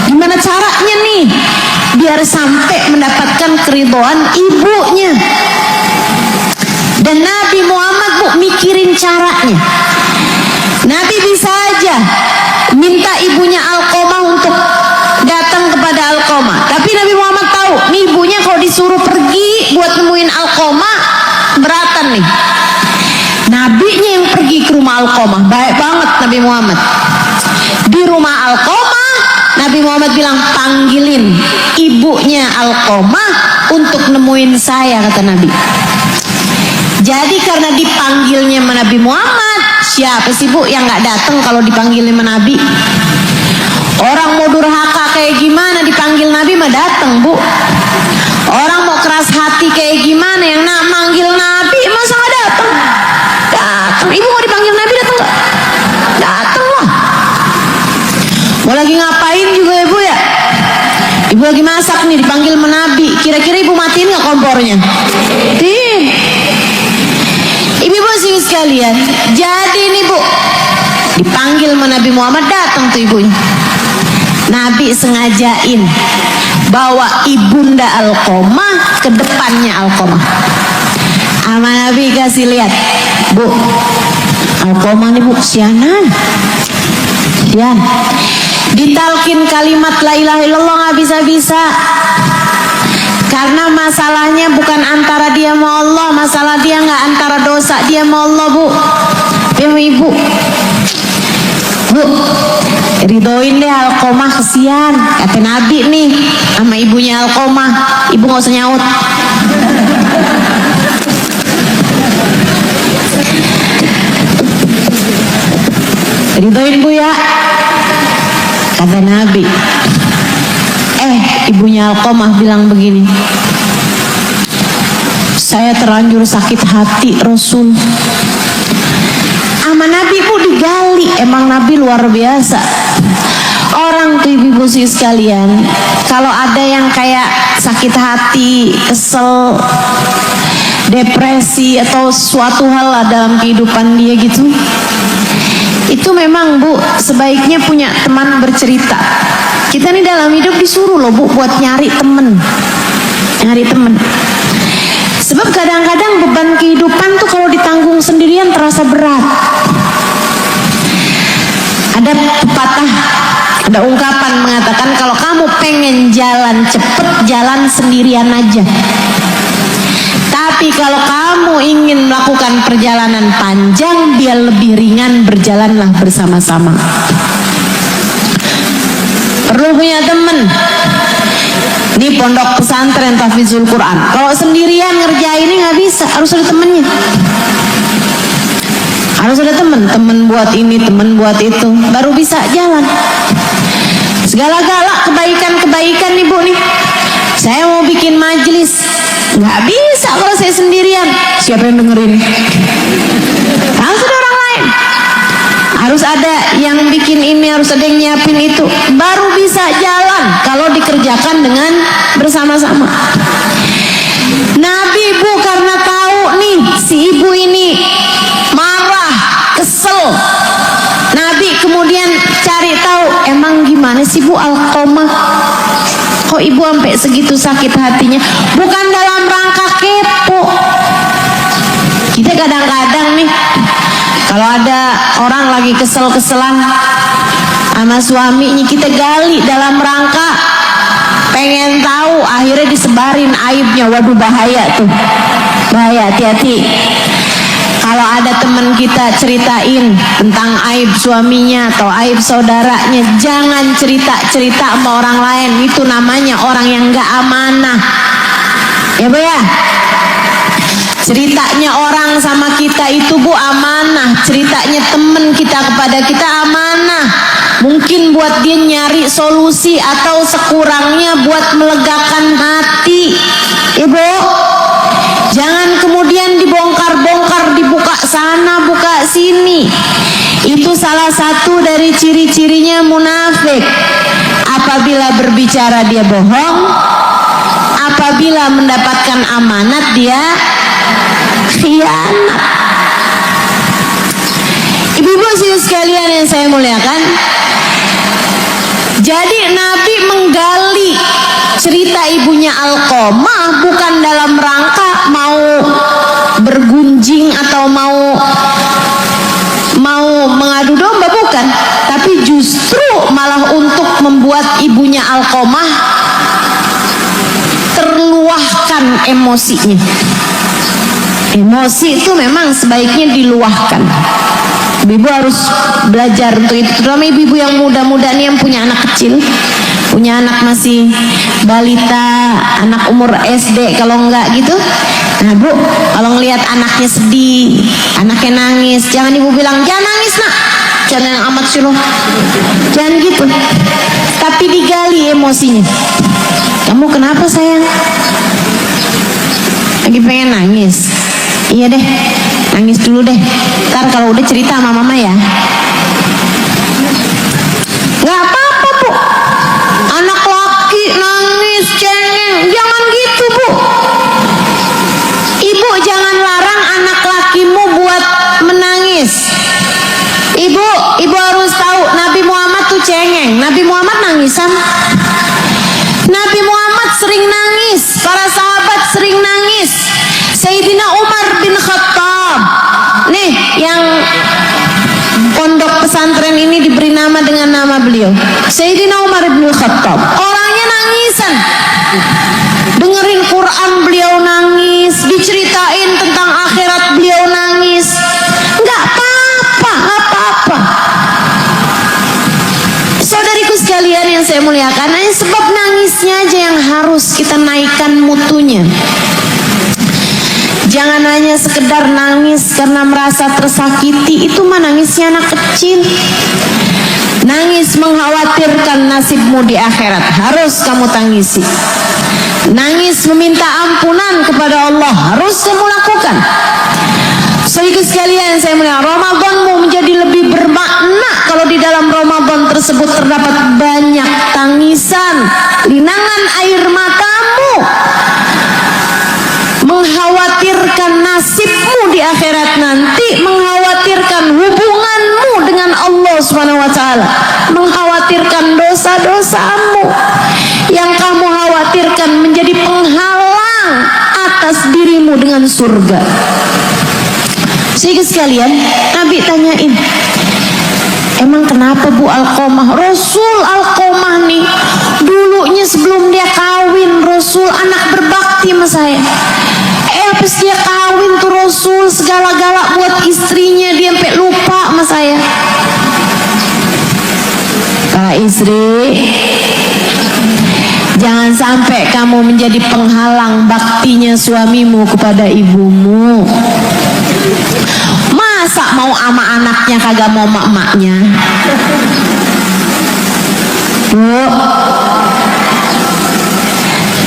Gimana caranya nih? Biar sampai mendapatkan keridhaan ibunya. Dan Nabi Muhammad Bu mikirin caranya. Nabi bisa aja minta ibunya Alqamah untuk datang kepada Alqamah. Tapi Nabi Muhammad tahu nih ibunya kalau disuruh pergi buat nemuin Alqamah beratan nih. Nabinya yang pergi ke rumah Alqamah. Baik banget Nabi Muhammad. Di rumah Alqamah Nabi Muhammad bilang, panggilin ibunya Alqamah untuk nemuin saya, kata Nabi. Jadi karena dipanggilnya sama Nabi Muhammad, siapa sih Bu yang nggak datang kalau dipanggilnya sama Nabi? Orang mau durhaka kayak gimana dipanggil Nabi mah datang Bu. Orang mau keras hati kayak gimana yang manggil Nabi masa nggak datang? Datang. Ibu mau dipanggil Nabi datang nggak? Datang lah. Mau lagi ngapain juga Ibu ya? Ibu lagi masak nih dipanggil sama Nabi. Kira-kira Ibu matiin nggak kompornya? Ibu-ibu sih sekalian, jadi nih Bu, dipanggil sama Nabi Muhammad, datang tuh ibunya. Nabi sengajain bawa ibunda Alqamah ke depannya Alqamah. Sama Nabi kasih lihat, Bu, Alqamah nih Bu, sianan. Ditalkin kalimat la ilaha illallah nggak bisa-bisa. Karena masalahnya bukan antara dia sama Allah, masalah dia nggak antara dosa dia sama Allah Bu. Ibu, Bu, ridoin deh Alqamah, kesian, kata Nabi nih sama ibunya Alqamah. Ibu nggak usah nyaut. Ridoin Bu ya, kata Nabi. Ibunya Alqamah bilang begini, saya terlanjur sakit hati Rasul. Sama Nabi Bu digali, emang Nabi luar biasa. Orang tuh ibu-ibu sih sekalian, kalau ada yang kayak sakit hati, kesel, depresi atau suatu hal lah dalam kehidupan dia gitu, itu memang Bu sebaiknya punya teman bercerita. Kita nih dalam hidup disuruh loh Bu buat nyari temen. Sebab kadang-kadang beban kehidupan tuh kalau ditanggung sendirian terasa berat. Ada pepatah, ada ungkapan mengatakan kalau kamu pengen jalan cepet, jalan sendirian aja. Tapi kalau kamu ingin melakukan perjalanan panjang biar lebih ringan, berjalanlah bersama-sama. Perlu punya temen. Ini pondok pesantren Tahfidzul Quran. Kalau sendirian ngerjainnya nggak bisa, harus ada temennya. Harus ada temen buat ini, temen buat itu, baru bisa jalan. Segala-gala kebaikan-kebaikan nih Bu nih. Saya mau bikin majelis, nggak bisa kalau saya sendirian. Siapa yang dengerin? Harus ada orang lain. Harus ada yang bikin ini, harus ada yang nyiapin itu, baru bisa jalan kalau dikerjakan dengan bersama-sama. Nabi Bu karena tahu nih si ibu ini marah, kesel, Nabi kemudian cari tahu emang gimana Bu Alqomah? Kok ibu sampai segitu sakit hatinya? Bukan dalam rangka kepo. Kita kadang-kadang nih, kalau ada orang lagi kesel-keselan sama suaminya, kita gali dalam rangka pengen tahu, akhirnya disebarin aibnya. Waduh, bahaya tuh, bahaya, hati-hati. Kalau ada teman kita ceritain tentang aib suaminya atau aib saudaranya, jangan cerita-cerita sama orang lain. Itu namanya orang yang gak amanah, ya Bu ya. Ceritanya orang sama kita itu Bu amanah. Ceritanya teman kita kepada kita amanah. Mungkin buat dia nyari solusi atau sekurangnya buat melegakan hati, Ibu. Jangan kemudian dibongkar-bongkar, dibuka sana, buka sini. Itu salah satu dari ciri-cirinya munafik. Apabila berbicara dia bohong, apabila mendapatkan amanat dia khianat. Ibu-ibu sekalian yang saya muliakan, jadi Nabi menggali cerita ibunya Alqomah bukan dalam rangka mau bergunjing atau mau mengadu domba, bukan, tapi justru malah untuk membuat ibunya Alqomah terluahkan emosinya. Emosi itu memang sebaiknya diluahkan. Ibu harus belajar untuk itu, terutama ibu-ibu yang muda-muda nih, yang punya anak kecil, punya anak masih balita, anak umur SD kalau enggak gitu. Nah Bu, kalau ngelihat anaknya sedih, anaknya nangis, jangan ibu bilang, jangan nangis nak, jangan yang amat suruh, jangan gitu. Tapi digali emosinya. Kamu kenapa sayang? Lagi pengen nangis? Iya deh, nangis dulu deh. Ntar kalau udah cerita sama mama ya. Gak apa-apa Bu, anak laki nangis cengeng, jangan gitu Bu. Ibu jangan larang anak lakimu buat menangis. Ibu harus tahu Nabi Muhammad tuh cengeng. Nabi Muhammad nangisan. Nabi Muhammad sering nangis, para sahabat sering nangis. Sayyidina Umar bin Khattab nih, yang pondok pesantren ini diberi nama dengan nama beliau, Sayyidina Umar bin Khattab. Orangnya nangisan, dengerin Quran beliau nangis, diceritain tentang akhirat beliau nangis. Nggak apa-apa. Saudariku sekalian yang saya muliakan, hanya sebab nangisnya aja yang harus kita naikkan mutunya. Jangan hanya sekedar nangis karena merasa tersakiti, itu mah nangisnya anak kecil. Nangis mengkhawatirkan nasibmu di akhirat, harus kamu tangisi. Nangis meminta ampunan kepada Allah, harus kamu lakukan. Saudara sekalian saya muliakan, Ramadanmu menjadi lebih bermakna kalau di dalam Ramadan tersebut terdapat banyak tangisan, linangan air matamu, mengkhawatirkan nasibmu di akhirat nanti, mengkhawatirkan hubunganmu dengan Allah Subhanahu wa taala, mengkhawatirkan dosa-dosamu yang kamu khawatirkan menjadi penghalang atas dirimu dengan surga. Sehingga sekalian, Nabi tanyain, emang kenapa Bu Alqomah? Rasul Alqomah nih dulunya sebelum dia kawin, Rasul anak berbakti sama saya. Pas dia kawin tuh Rasul segala-gala buat istrinya, dia sampai lupa sama saya. Para istri, jangan sampai kamu menjadi penghalang baktinya suamimu kepada ibumu. Masa mau ama anaknya kagak mau mak-maknya? Bu,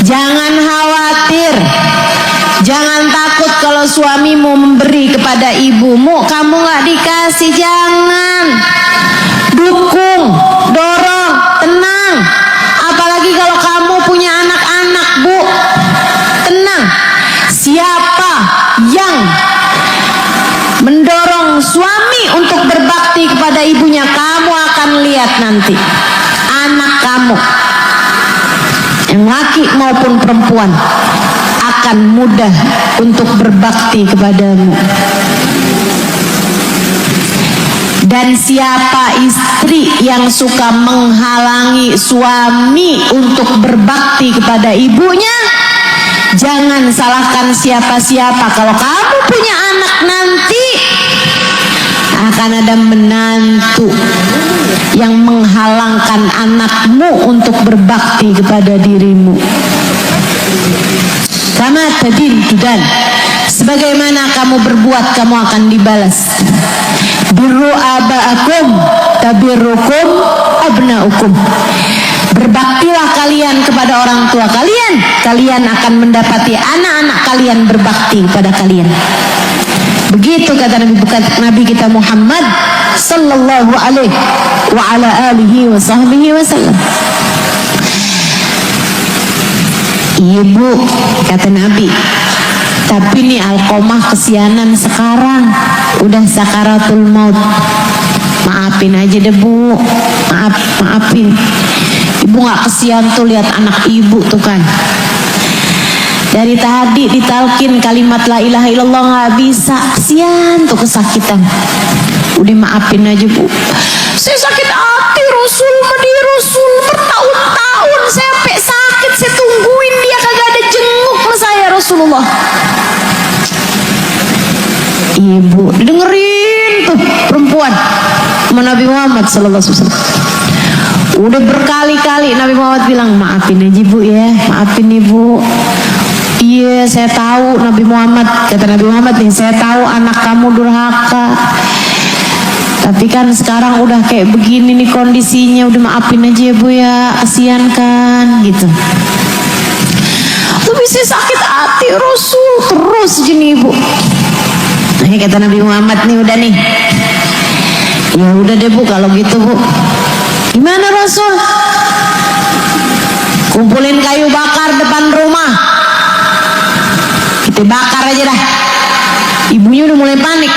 jangan khawatir, jangan takut kalau suamimu memberi kepada ibumu kamu gak dikasih. Jangan, dukung, dorong, tenang. Apalagi kalau kamu punya anak-anak Bu, tenang. Siapa yang mendorong suami untuk berbakti kepada ibunya, kamu akan lihat nanti anak kamu kamu, yang laki maupun perempuan, akan mudah untuk berbakti kepadamu. Dan siapa istri yang suka menghalangi suami untuk berbakti kepada ibunya, jangan salahkan siapa-siapa. Kalau kamu punya anak nanti, akan ada menantu yang menghalangkan anakmu untuk berbakti kepada dirimu. Kama tadin tudan, sebagaimana kamu berbuat kamu akan dibalas. Birru aba'akum tabirrukum abna'ukum. Berbaktilah kalian kepada orang tua kalian, kalian akan mendapati anak-anak kalian berbakti kepada kalian. Begitu kata Nabi kita Muhammad sallallahu alaihi wa ala alihi wa sahbihi wasallam. Ibu, kata Nabi, tapi nih Alqomah kesianan sekarang, udah sakaratul maut. Maafin aja deh Bu, maafin. Ibu gak kesian tuh lihat anak ibu tuh kan. Dari tadi ditalkin kalimat la ilaha illallah gak bisa, kesian tuh kesakitan. Udah maafin aja Bu. Saya sakit hati, Rasul bertahun-tahun saya sampai sakit, saya tungguin dia kagak ada jenguk sama saya Rasulullah. Ibu dengerin tuh perempuan sama Nabi Muhammad sallallahu alaihi wasallam. Udah berkali-kali Nabi Muhammad bilang, maafin aja Bu ya, maafin Ibu. Iya saya tahu Nabi Muhammad, kata Nabi Muhammad nih, saya tahu anak kamu durhaka. Tapi kan sekarang udah kayak begini nih kondisinya, udah maafin aja ya Bu ya, kasihan kan gitu. Tapi saya sakit hati Rasul, terus gini Ibu. Nah kata Nabi Muhammad nih, udah nih, ya udah deh Bu kalau gitu Bu. Gimana Rasul? Kumpulin kayu bakar depan rumah, kita bakar aja dah. Ibunya udah mulai panik.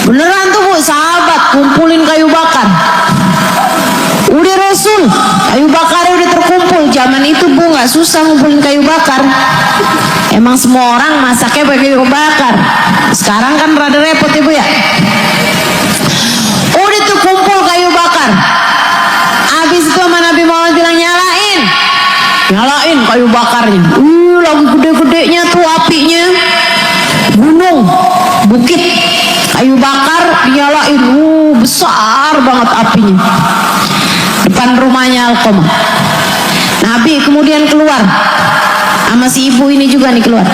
Beneran tuh Bu, sahabat kumpulin kayu bakar. Udah Rasul, kayu bakarnya udah terkumpul. Zaman itu Bu nggak susah ngumpulin kayu bakar. Emang semua orang masaknya pakai kayu bakar. Sekarang kan rada repot Ibu ya. Udah tuh kumpul kayu bakar. Habis itu sama Nabi Muhammad bilang nyalain kayu bakarnya. Lagi gede-gedenya tuh apinya. Gunung, bukit, kayu bakar dinyalain. Besar banget apinya. Depan rumahnya Alqomah. Nabi kemudian keluar. Sama si ibu ini juga nih keluar.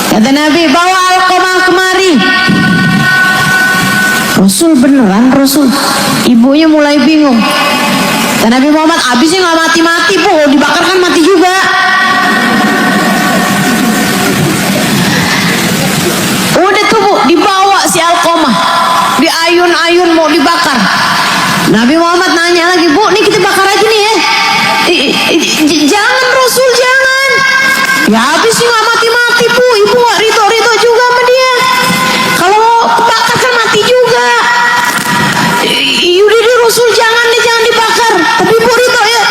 Kata Nabi, bawa Alqomah kemari. Rasul, beneran Rasul? Ibunya mulai bingung. Dan Nabi Muhammad, abisnya gak mati-mati Bu, dibakar kan mati juga. Udah tuh Bu, dibawa si Alqomah, diayun-ayun mau dibakar. Nabi Muhammad nanya lagi, Bu, nih kita bakar aja nih ya. Jangan Rasul, jangan. Ya abisnya gak mati-mati Bu, ibu gak rito-rito juga sama dia. Kalau bakar kan mati juga. Yaudah deh Rasul, jangan dibakar. Tapi Bu rito ya.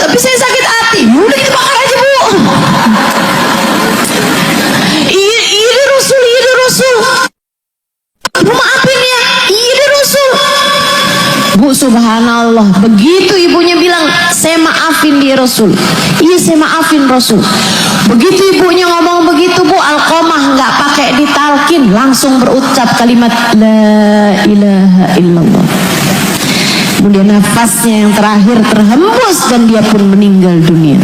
Tapi saya sakit hati. Udah kita bakar aja Bu. Iya Rasul. Bu maafin ya. Iya Rasul. Bu subhanallah, begitu ibunya bilang saya maafin dia Rasul. Iya saya maafin Rasul. Begitu ibunya ngomong begitu Bu, Alqomah nggak pakai ditalkin, langsung berucap kalimat la ilaha illallah. Kemudian nafasnya yang terakhir terhembus dan dia pun meninggal dunia.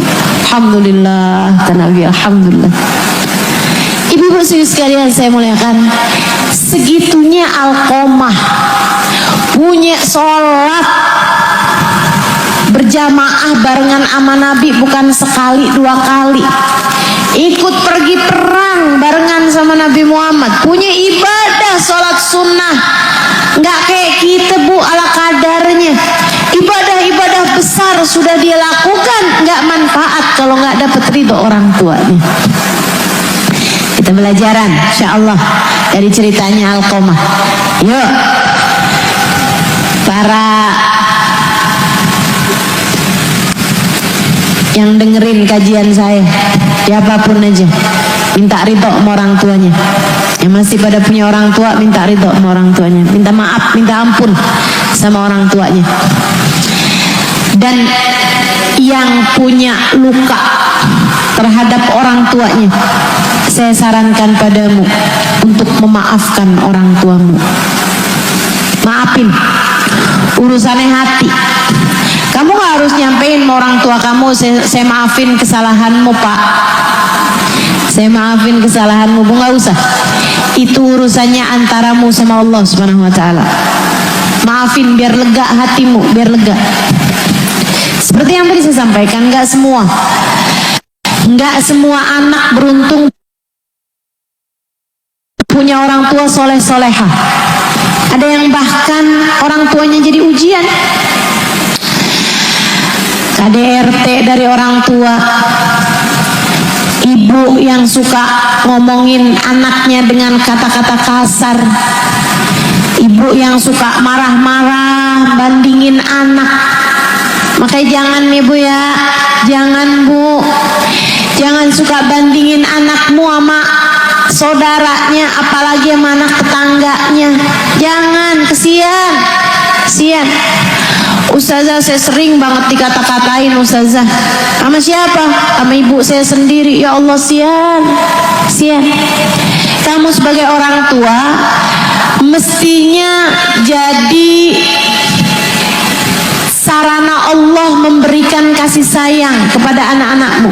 Alhamdulillah, Nabi, alhamdulillah. Ibu-ibu sekalian saya muliakan, segitunya Alqomah punya sholat berjamaah barengan sama Nabi bukan sekali dua kali. Ikut pergi perang barengan sama Nabi Muhammad, punya ibadah sholat sunnah. Nggak kayak kita Bu, ala kadarnya. Ibadah-ibadah besar sudah dia lakukan, nggak manfaat kalau nggak dapat ridho orang tuanya. Kita belajaran insyaallah dari ceritanya Alqomah. Yuk para yang dengerin kajian saya, siapapun aja, minta ridho sama orang tuanya. Yang masih pada punya orang tua, minta ridho sama orang tuanya, minta maaf, minta ampun sama orang tuanya. Dan yang punya luka terhadap orang tuanya, saya sarankan padamu untuk memaafkan orang tuamu. Maafin, urusannya hati. Kamu gak harus nyampein sama orang tua kamu, saya maafin kesalahanmu pak, saya maafin kesalahanmu, bu, gak usah. Itu urusannya antaramu sama Allah Subhanahu wa ta'ala. Maafin biar lega hatimu, biar lega. Seperti yang tadi saya sampaikan, gak semua anak beruntung punya orang tua soleh-soleha. Ada yang bahkan orang tuanya jadi ujian. KDRT dari orang tua, ibu yang suka ngomongin anaknya dengan kata-kata kasar, ibu yang suka marah-marah bandingin anak. Makanya jangan nih bu ya, jangan bu, jangan suka bandingin anakmu sama saudaranya, apalagi sama anak tetangganya. Jangan, kesian. Ustazah, saya sering banget dikata-katain ustazah. Sama siapa? Sama ibu saya sendiri. Ya Allah, sian. Kamu sebagai orang tua mestinya jadi sarana Allah memberikan kasih sayang kepada anak-anakmu.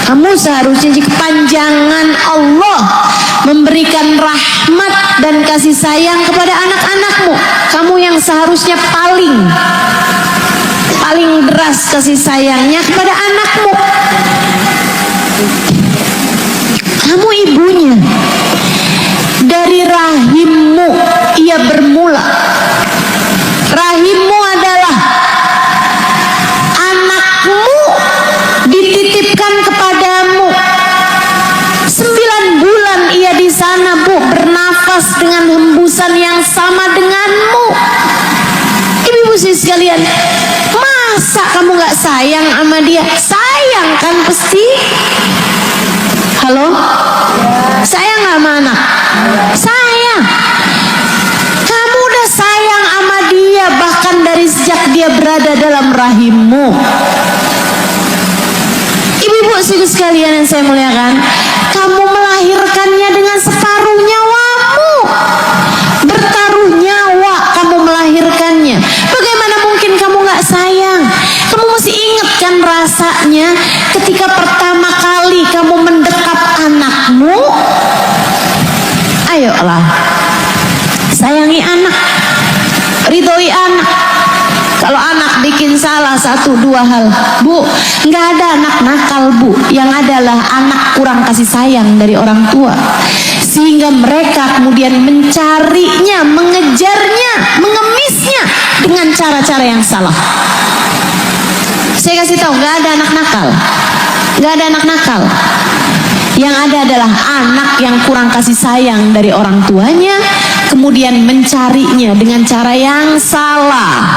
Kamu seharusnya jadi kepanjangan Allah memberikan rahmat dan kasih sayang kepada anak-anakmu. Kamu yang seharusnya paling deras kasih sayangnya kepada anakmu. Kamu ibunya. Dari rahimmu ia bermula. Rahimmu adalah anakmu dititipkan kepadamu. 9 bulan ia di sana bu, bernafas dengan hembusan yang sama denganmu. Ibu-ibu sekalian, masa kamu gak sayang sama dia? Sayang kan pasti. Halo? Sayang gak sama anak? Sayang. Kamu udah sayang sama dia bahkan dari sejak dia berada dalam rahimmu. Ibu-ibu sekalian yang saya muliakan, kamu melahirkannya dengan separuh nyawamu, bertaruh nyawa kamu melahirkannya. Bagaimana mungkin kamu gak sayang? Kamu mesti ingat kan rasanya ketika pertama kali kamu mendekap anakmu. Ayolah, sayangi anak, ridhoi anak. Kalau anak bikin salah 1-2 hal, bu, nggak ada anak nakal bu, yang adalah anak kurang kasih sayang dari orang tua, sehingga mereka kemudian mencarinya, mengejarnya, mengemisnya dengan cara-cara yang salah. Saya kasih tahu, nggak ada anak nakal, nggak ada anak nakal. Yang ada adalah anak yang kurang kasih sayang dari orang tuanya, kemudian mencarinya dengan cara yang salah.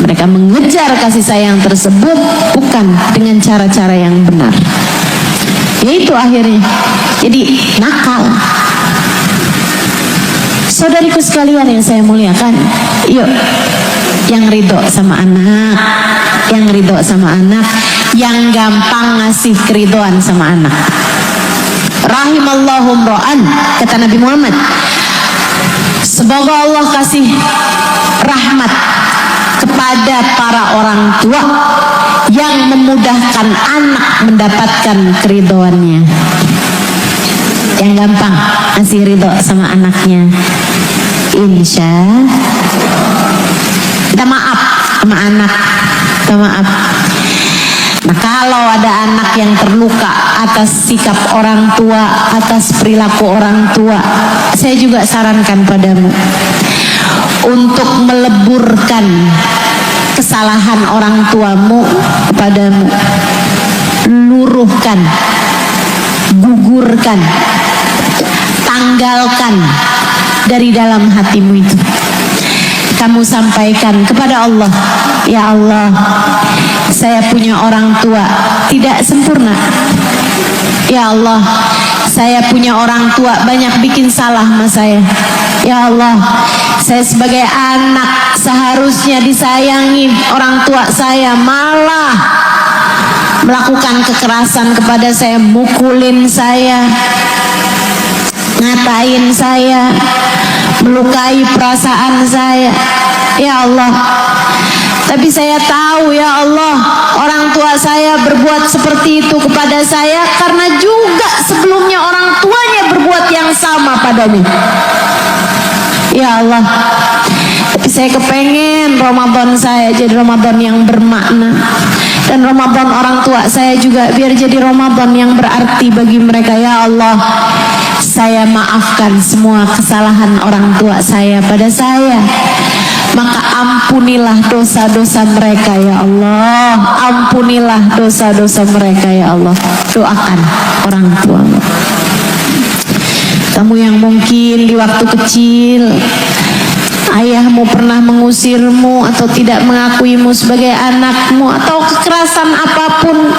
Mereka mengejar kasih sayang tersebut bukan dengan cara-cara yang benar. Yaitu akhirnya jadi nakal. Saudariku sekalian yang saya muliakan, yuk yang ridho sama anak, yang ridho sama anak, yang gampang ngasih keridoan sama anak. Rahimallahu mro'an, kata Nabi Muhammad, semoga Allah kasih rahmat kepada para orang tua yang memudahkan anak mendapatkan keridoannya. Yang gampang ngasih ridho sama anaknya, insya kita maaf sama anak, kita maaf. Nah, kalau ada anak yang terluka atas sikap orang tua, atas perilaku orang tua, saya juga sarankan padamu untuk meleburkan kesalahan orang tuamu kepadamu. Luruhkan, gugurkan, tanggalkan dari dalam hatimu itu. Kamu sampaikan kepada Allah, ya Allah, saya punya orang tua tidak sempurna. Ya Allah, saya punya orang tua banyak bikin salah sama saya. Ya Allah, saya sebagai anak seharusnya disayangi orang tua saya, malah melakukan kekerasan kepada saya, mukulin saya, ngatain saya, melukai perasaan saya. Ya Allah, tapi saya tahu ya Allah, orang tua saya berbuat seperti itu kepada saya karena juga sebelumnya orang tuanya berbuat yang sama padanya. Ya Allah, tapi saya kepengen Ramadan saya jadi Ramadan yang bermakna, dan Ramadan orang tua saya juga biar jadi Ramadan yang berarti bagi mereka. Ya Allah, saya maafkan semua kesalahan orang tua saya pada saya, maka ampunilah dosa-dosa mereka ya Allah, ampunilah dosa-dosa mereka ya Allah. Doakan orang tuamu. Kamu yang mungkin di waktu kecil ayahmu pernah mengusirmu atau tidak mengakuimu sebagai anakmu, atau kekerasan apapun,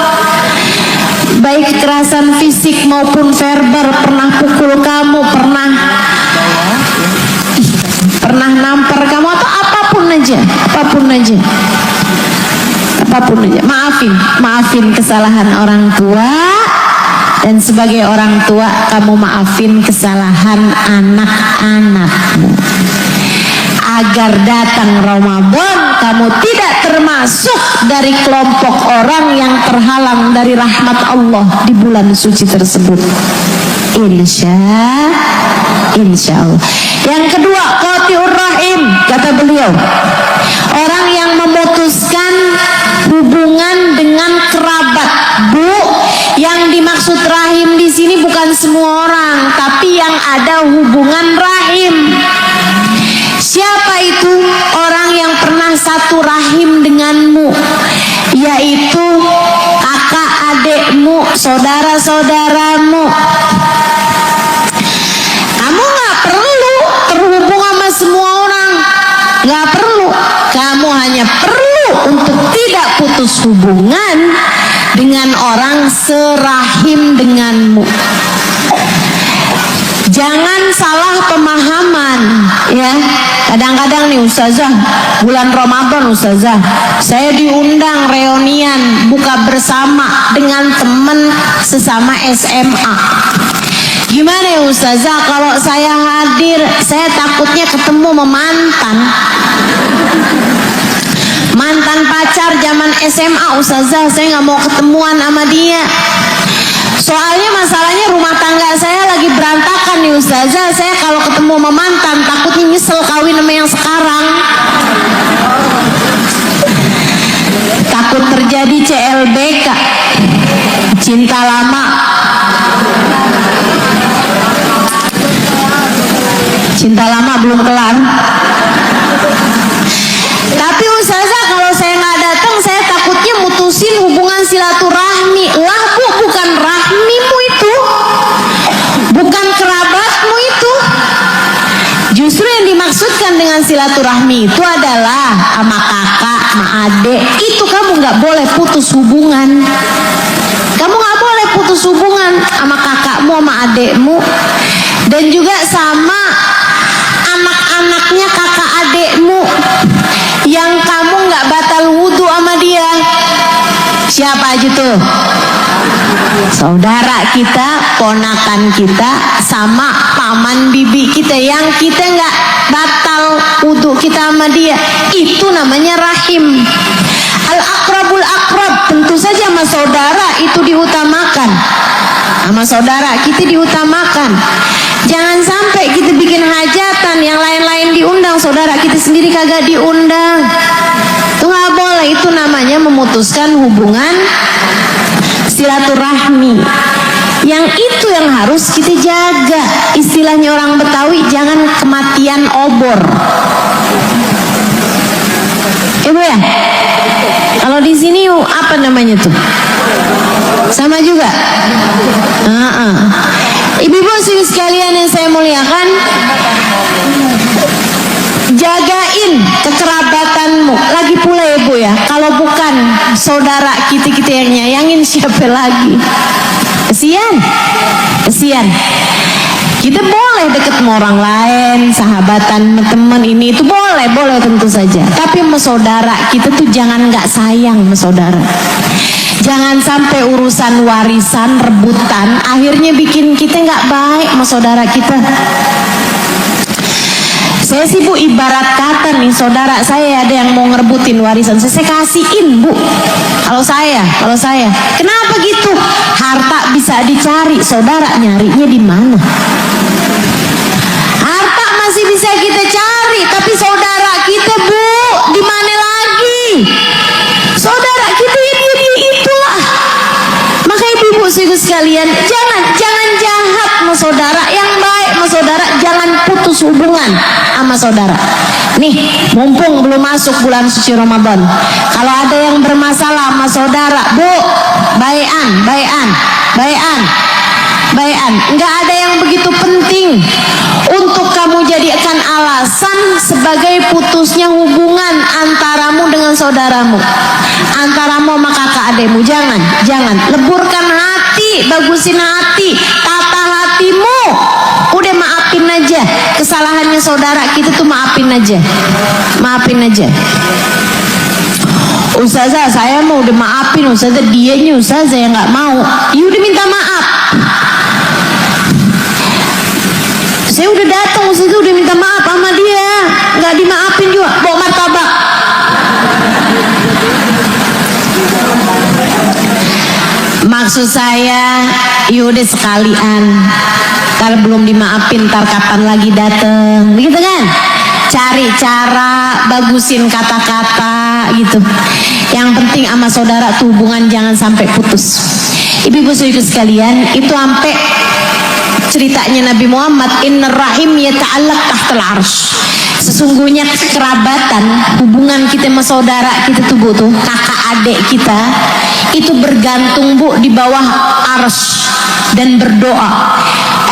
baik kekerasan fisik maupun verbal, pernah pukul kamu, pernah nampar kamu, atau apapun aja, maafin kesalahan orang tua. Dan sebagai orang tua, kamu maafin kesalahan anak-anakmu, agar datang Ramadan kamu tidak termasuk dari kelompok orang yang terhalang dari rahmat Allah di bulan suci tersebut. Insya Allah. Yang kedua, qati'ur rahim, kata beliau, orang yang memutuskan hubungan dengan kerabat. Bu, yang dimaksud rahim di sini bukan semua orang, tapi yang ada hubungan rahim. Siapa itu orang yang pernah satu rahim denganmu? Yaitu kakak adekmu, saudara-saudaramu. Kamu gak perlu terhubung sama semua orang, gak perlu. Kamu hanya perlu untuk tidak putus hubungan dengan orang serahim denganmu. Jangan salah pemahaman ya. Kadang-kadang nih ustazah, bulan Ramadan ustazah, saya diundang reunian buka bersama dengan teman sesama SMA. Gimana ya ustazah, kalau saya hadir, saya takutnya ketemu sama mantan pacar zaman SMA ustazah, saya nggak mau ketemuan sama dia. Soalnya masalahnya rumah tangga saya lagi berantakan nih ustazah. Saya kalau ketemu sama mantan takutnya nyesel kawin sama yang sekarang. Takut terjadi CLBK, cinta lama. Cinta lama belum kelar. Tapi ustazah, kalau saya nggak datang, saya takutnya mutusin hubungan silaturahmi. Lah bu, bukan rahmimu itu, bukan kerabatmu itu. Justru yang dimaksudkan dengan silaturahmi itu adalah sama kakak, sama adik. Itu kamu nggak boleh putus hubungan. Kamu nggak boleh putus hubungan sama kakakmu, sama adikmu, dan juga sama anak-anaknya kakak adikmu yang kamu nggak batal wudhu sama dia. Siapa aja tuh? Saudara kita, ponakan kita, sama paman bibi kita yang kita nggak batal wudhu kita sama dia. Itu namanya rahim. Al-akrabul akrab, tentu saja sama saudara itu diutamakan. Sama saudara kita diutamakan. Jangan sampai kita bikin hajatan, yang lain-lain diundang, saudara kita sendiri kagak diundang. Itu nggak boleh. Itu namanya memutuskan hubungan silaturahmi. Yang itu yang harus kita jaga. Istilahnya orang Betawi, jangan kematian obor. Ibu ya, kalau di sini apa namanya tuh? Sama juga. Ibu-ibu sekalian yang saya muliakan, jagain kekerabatan saudaramu. Lagi pula ya Bu ya, kalau bukan saudara kita yang nyayangin, siapa lagi? Kesian. Kita boleh deket sama orang lain, sahabatan, teman ini itu boleh tentu saja. Tapi sama saudara kita tuh jangan nggak sayang sama saudara. Jangan sampai urusan warisan, rebutan, akhirnya bikin kita nggak baik sama saudara kita. Saya sih Bu, ibarat kata nih, saudara saya ada yang mau ngerebutin warisan, saya kasihin Bu. Kalau saya, kenapa gitu? Harta bisa dicari, saudara nyarinya di mana? Harta masih bisa kita cari, tapi saudara kita Bu, di mana lagi? Saudara kita ini itulah. Maka ibu-ibu sekalian, jangan jahat sama saudara, yang baik sama saudara, jangan putus hubungan sama saudara. Nih, mumpung belum masuk bulan suci Ramadan, kalau ada yang bermasalah sama saudara, Bu, baian. Nggak ada yang begitu penting untuk kamu jadikan alasan sebagai putusnya hubungan antaramu dengan saudaramu, antaramu sama kakak ademu. Jangan leburkan hati, bagusin hati, tata hatimu. Udah maafin aja kesalahannya saudara kita tuh, maafin aja. Ustazah, saya mau udah maafin Ustazah, dianya Ustazah yang nggak mau. Ya udah minta maaf. Saya udah datang Ustazah, udah minta maaf sama dia, nggak dimaafin juga, bawa martabak. Maksud saya, yaudah sekalian. Kalau belum dimaafin, ntar kapan lagi dateng, begitu kan? Cari cara, bagusin kata-kata gitu. Yang penting sama saudara tuh hubungan jangan sampai putus. Ibu-ibu sekalian, itu sampai ceritanya Nabi Muhammad, innar rahim yata'allaq tahtal arsh. Sesungguhnya kerabatan, hubungan kita sama saudara kita tuh Bu, tuh kakak adik kita itu bergantung Bu di bawah arsy dan berdoa,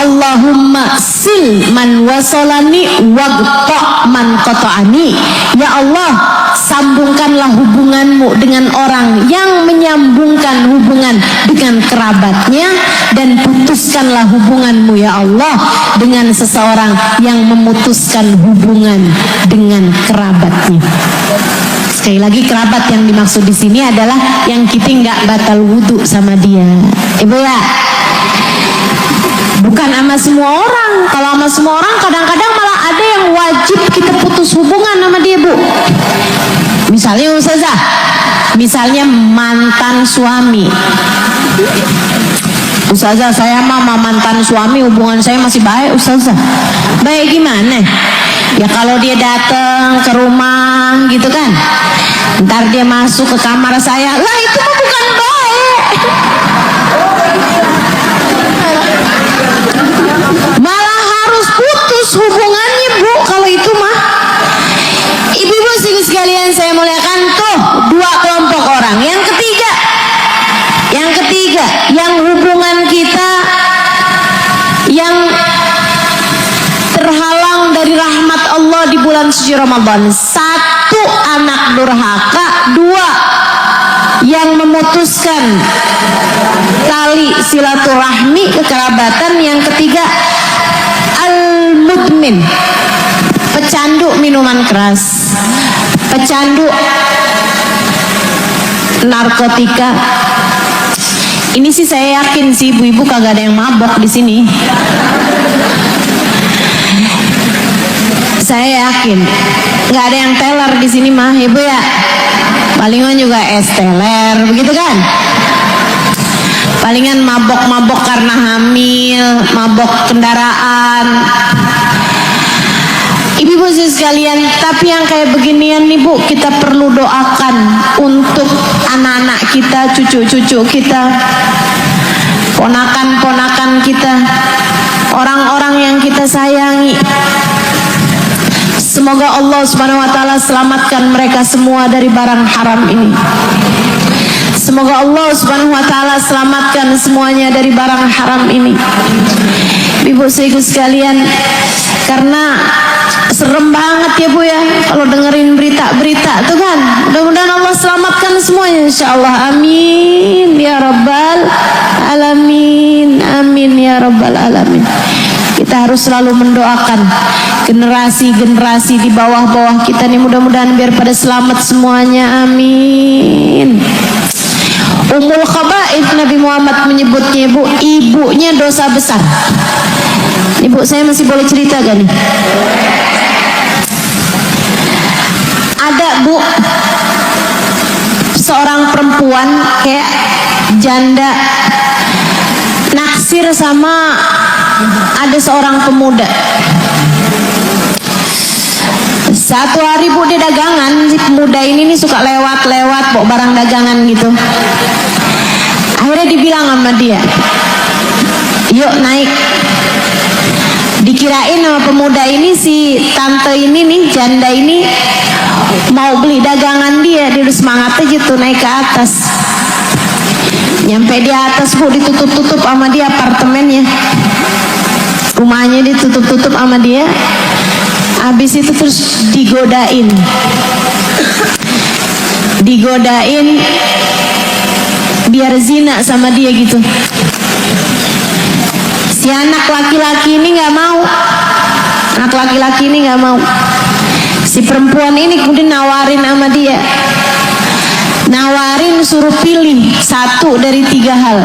Allahumma sil man wasolani waqta man qata'ani. Ya Allah, sambungkanlah hubunganmu dengan orang yang menyambungkan hubungan dengan kerabatnya, dan putuskanlah hubunganmu ya Allah dengan seseorang yang memutuskan hubungan dengan kerabatnya. Sekali lagi, kerabat yang dimaksud di sini adalah yang kita nggak batal wudhu sama dia, Ibu ya. Bukan sama semua orang. Kalau sama semua orang kadang-kadang malah ada yang wajib kita putus hubungan sama dia Bu. Misalnya Ustazah, misalnya mantan suami. Ustazah, saya sama mantan suami hubungan saya masih baik Ustazah. Baik gimana? Ya kalau dia datang ke rumah gitu kan, ntar dia masuk ke kamar saya, lah itu mah bukan baik. Malah harus putus hubungannya Bu kalau itu mah. Ibu-ibu sekalian saya muliakan, tuh dua kelompok orang. Yang ketiga, yang hubungan kita yang terhalang dari rahmat Allah di bulan suci Ramadan. Satu, anak durhaka. Dua, yang memutuskan tali silaturahmi kekerabatan. Yang ketiga, al-mudmin, pecandu minuman keras, pecandu narkotika. Ini sih saya yakin sih ibu-ibu kagak ada yang mabok di sini. Saya yakin nggak ada yang teler di sini mah, Ibu ya. Palingan juga es teler, begitu kan? Palingan mabok-mabok karena hamil, mabok kendaraan. Ibu-ibu sekalian, tapi yang kayak beginian nih Bu, kita perlu doakan untuk anak-anak kita, cucu-cucu kita, ponakan-ponakan kita, orang-orang yang kita sayangi. Semoga Allah Subhanahu wa taala selamatkan mereka semua dari barang haram ini. Semoga Allah Subhanahu wa taala selamatkan semuanya dari barang haram ini. Ibu sekalian, karena Serem banget ya Bu ya kalau dengerin berita-berita tuh kan. Mudah-mudahan Allah selamatkan semuanya insyaallah. Amin ya rabbal alamin. Amin ya rabbal alamin. Kita harus selalu mendoakan generasi-generasi di bawah-bawah kita nih, mudah-mudahan biar pada selamat semuanya. Amin. Ummul khaba'ith Nabi Muhammad menyebutnya Bu, ibunya dosa besar. Ibu, saya masih boleh cerita gak nih? Ada Bu, seorang perempuan kayak janda naksir sama ada seorang pemuda. Satu hari Bu, dia dagangan, si pemuda ini nih suka lewat-lewat bawa barang dagangan gitu. Akhirnya dibilang sama dia, yuk naik. Dikirain sama pemuda ini, si tante ini nih, janda ini mau beli dagangan dia. Dia udah semangat aja tuh naik ke atas. Nyampe di atas Bu, ditutup-tutup sama dia apartemennya, rumahnya ditutup-tutup sama dia. Habis itu terus digodain biar zina sama dia gitu. Si anak laki-laki ini nggak mau. Si perempuan ini kemudian nawarin sama dia, suruh pilih satu dari 3 hal,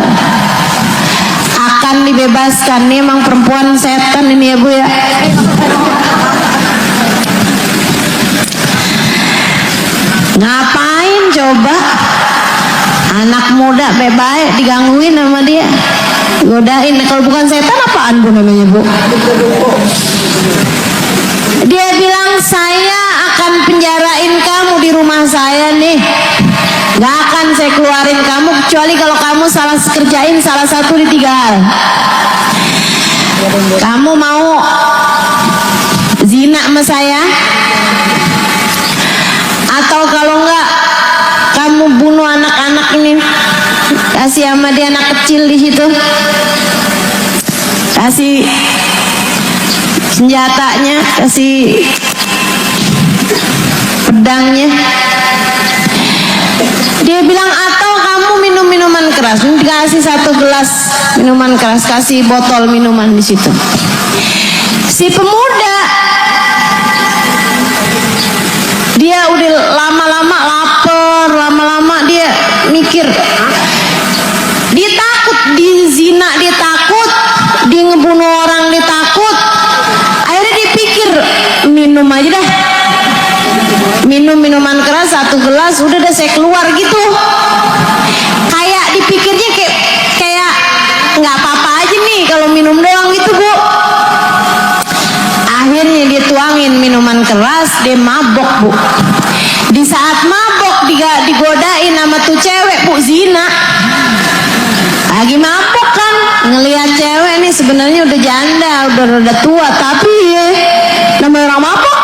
akan dibebaskan. Ini emang perempuan setan ini ya Bu ya. Ngapain coba anak muda bebas digangguin sama dia, godain. Kalau bukan setan apaan Bu namanya Bu? Dia bilang, saya akan penjarain kamu di rumah saya nih, gak akan saya keluarin kamu kecuali kalau kamu kerjain salah satu di 3 hal. Kamu mau zina sama saya, atau kalau enggak kamu bunuh anak-anak ini, kasih sama dia anak kecil di situ, kasih senjatanya, kasih pedangnya. Dia bilang, atau kamu minum minuman keras. Dikasih 1 gelas minuman keras, kasih botol minuman di situ. Si pemuda dia udah lama-lama lapar, lama-lama dia mikir, dia takut dizina, dia takut dia ngebunuh orang, dia takut. Akhirnya dia pikir, minum aja dah, minum minuman keras 1 gelas, udah dah saya keluar gitu. Kayak dipikirnya kayak nggak apa-apa aja nih kalau minum doang gitu Bu. Akhirnya dia tuangin minuman keras, dia mabok Bu. Di saat mabok digodain sama tuh cewek Bu, zina. Lagi mabok kan, ngelihat cewek nih sebenarnya udah janda, udah rada tua, tapi ya namanya orang mabok.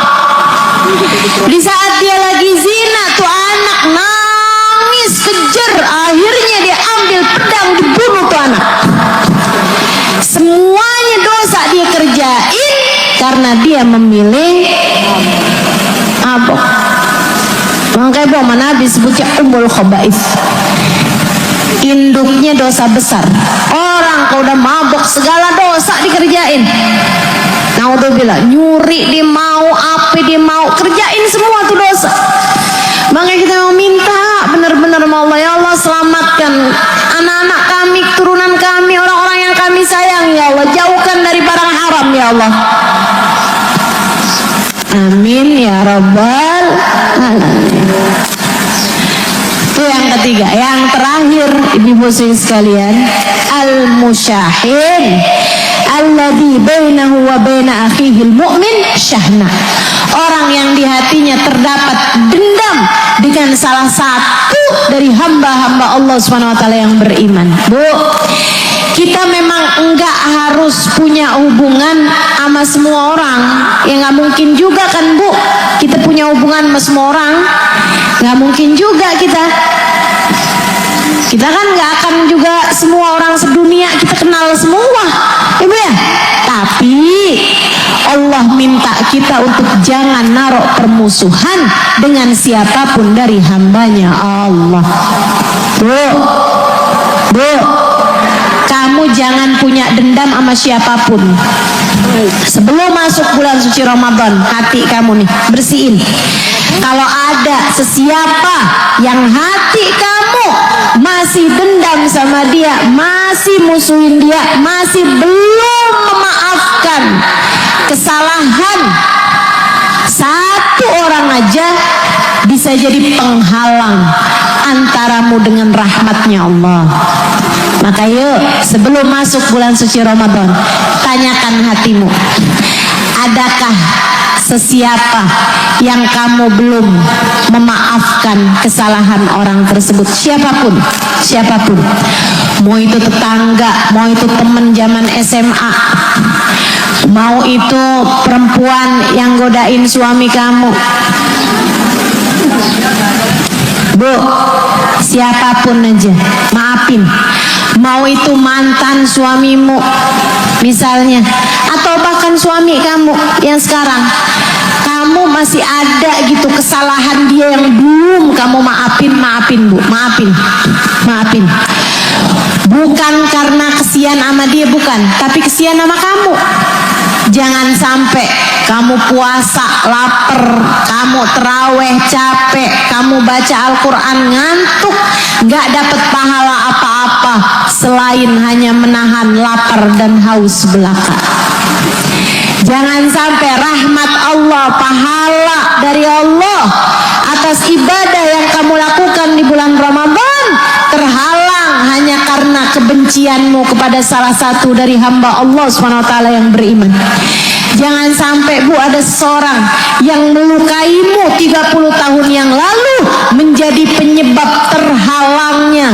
Di saat dia lagi zina, tuh anak nangis kejer. Akhirnya dia ambil pedang, dibunuh tuh anak. Semuanya dosa dia kerjain karena dia memilih mabok. Makanya Bu, Nabi sebutnya ummul khaba'ith, induknya dosa besar. Orang kalau udah mabok segala dosa dikerjain. Naudzubillah, nyuri dia mau, apa dia mau, kerjain semua tuh dosa. Makanya kita mau minta benar-benar sama Allah, ya Allah selamatkan anak-anak kami, keturunan kami, orang-orang yang kami sayang ya Allah, jauhkan dari barang haram ya Allah. Amin ya rabbal alamin. Itu yang ketiga. Yang terakhir ibu-ibu sekalian, al-musyahin alladzi bainahu wa baina akhihil mu'min syahna. Orang yang di hatinya terdapat dendam dengan salah satu dari hamba-hamba Allah Subhanahu wa taala yang beriman. Bu, kita memang enggak harus punya hubungan sama semua orang. Ya nggak mungkin juga kan Bu, kita punya hubungan sama semua orang. Nggak mungkin juga kita kan nggak akan juga semua orang sedunia kita kenal semua, ibu ya. Tapi Allah minta kita untuk jangan naruh permusuhan dengan siapapun dari hambanya Allah. Bu, kamu jangan punya dendam sama siapapun. Sebelum masuk bulan suci Ramadan, hati kamu nih bersihin. Kalau ada sesiapa yang hati kamu masih dendam sama dia, masih musuhin dia, masih belum memaafkan kesalahan satu orang aja, bisa jadi penghalang antaramu dengan rahmatnya Allah. Maka yuk, sebelum masuk bulan suci Ramadan, tanyakan hatimu, adakah sesiapa yang kamu belum memaafkan kesalahan orang tersebut? Siapapun, mau itu tetangga, mau itu teman zaman SMA, mau itu perempuan yang godain suami kamu. Bu, siapapun aja, maafin. Mau itu mantan suamimu misalnya, atau bahkan suami kamu yang sekarang, kamu masih ada gitu kesalahan dia yang belum kamu maafin Bu, maafin. Bukan karena kesian sama dia, bukan, tapi kesian sama kamu. Jangan sampai kamu puasa lapar, kamu terawih capek, kamu baca Al-Quran ngantuk, gak dapat pahala apa-apa selain hanya menahan lapar dan haus belaka. Jangan sampai rahmat Allah, pahala dari Allah atas ibadah yang kamu lakukan di bulan Ramadan terhalang hanya karena kebencianmu kepada salah satu dari hamba Allah SWT yang beriman. Jangan sampai Bu, ada seseorang yang melukaimu 30 tahun yang lalu menjadi penyebab terhalangnya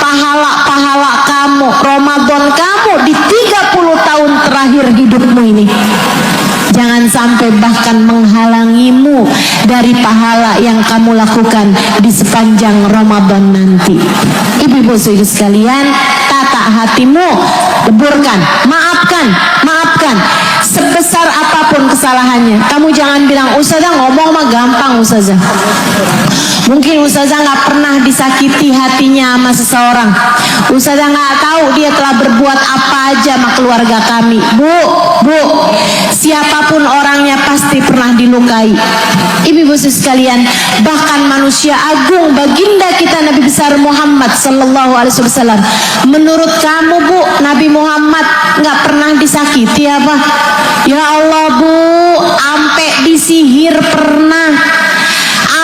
pahala-pahala kamu, Ramadan kamu di 30 tahun terakhir hidupmu ini. Jangan sampai bahkan menghalangimu dari pahala yang kamu lakukan di sepanjang Ramadan nanti. Ibu-ibu sekalian, tata hatimu, leburkan, maafkan. Sebesar apapun kesalahannya, kamu jangan bilang, Ustazah ngomong mah gampang Ustazah. Mungkin Ustazah nggak pernah disakiti hatinya sama seseorang. Ustazah nggak tahu dia telah berbuat apa aja sama keluarga kami. Bu, siapapun orangnya pasti pernah dilukai. Ibu-ibu sekalian, bahkan manusia agung baginda kita Nabi besar Muhammad sallallahu alaihi wasallam. Menurut kamu Bu, Nabi Muhammad nggak pernah disakiti apa? Ya Allah Bu, ampe disihir pernah,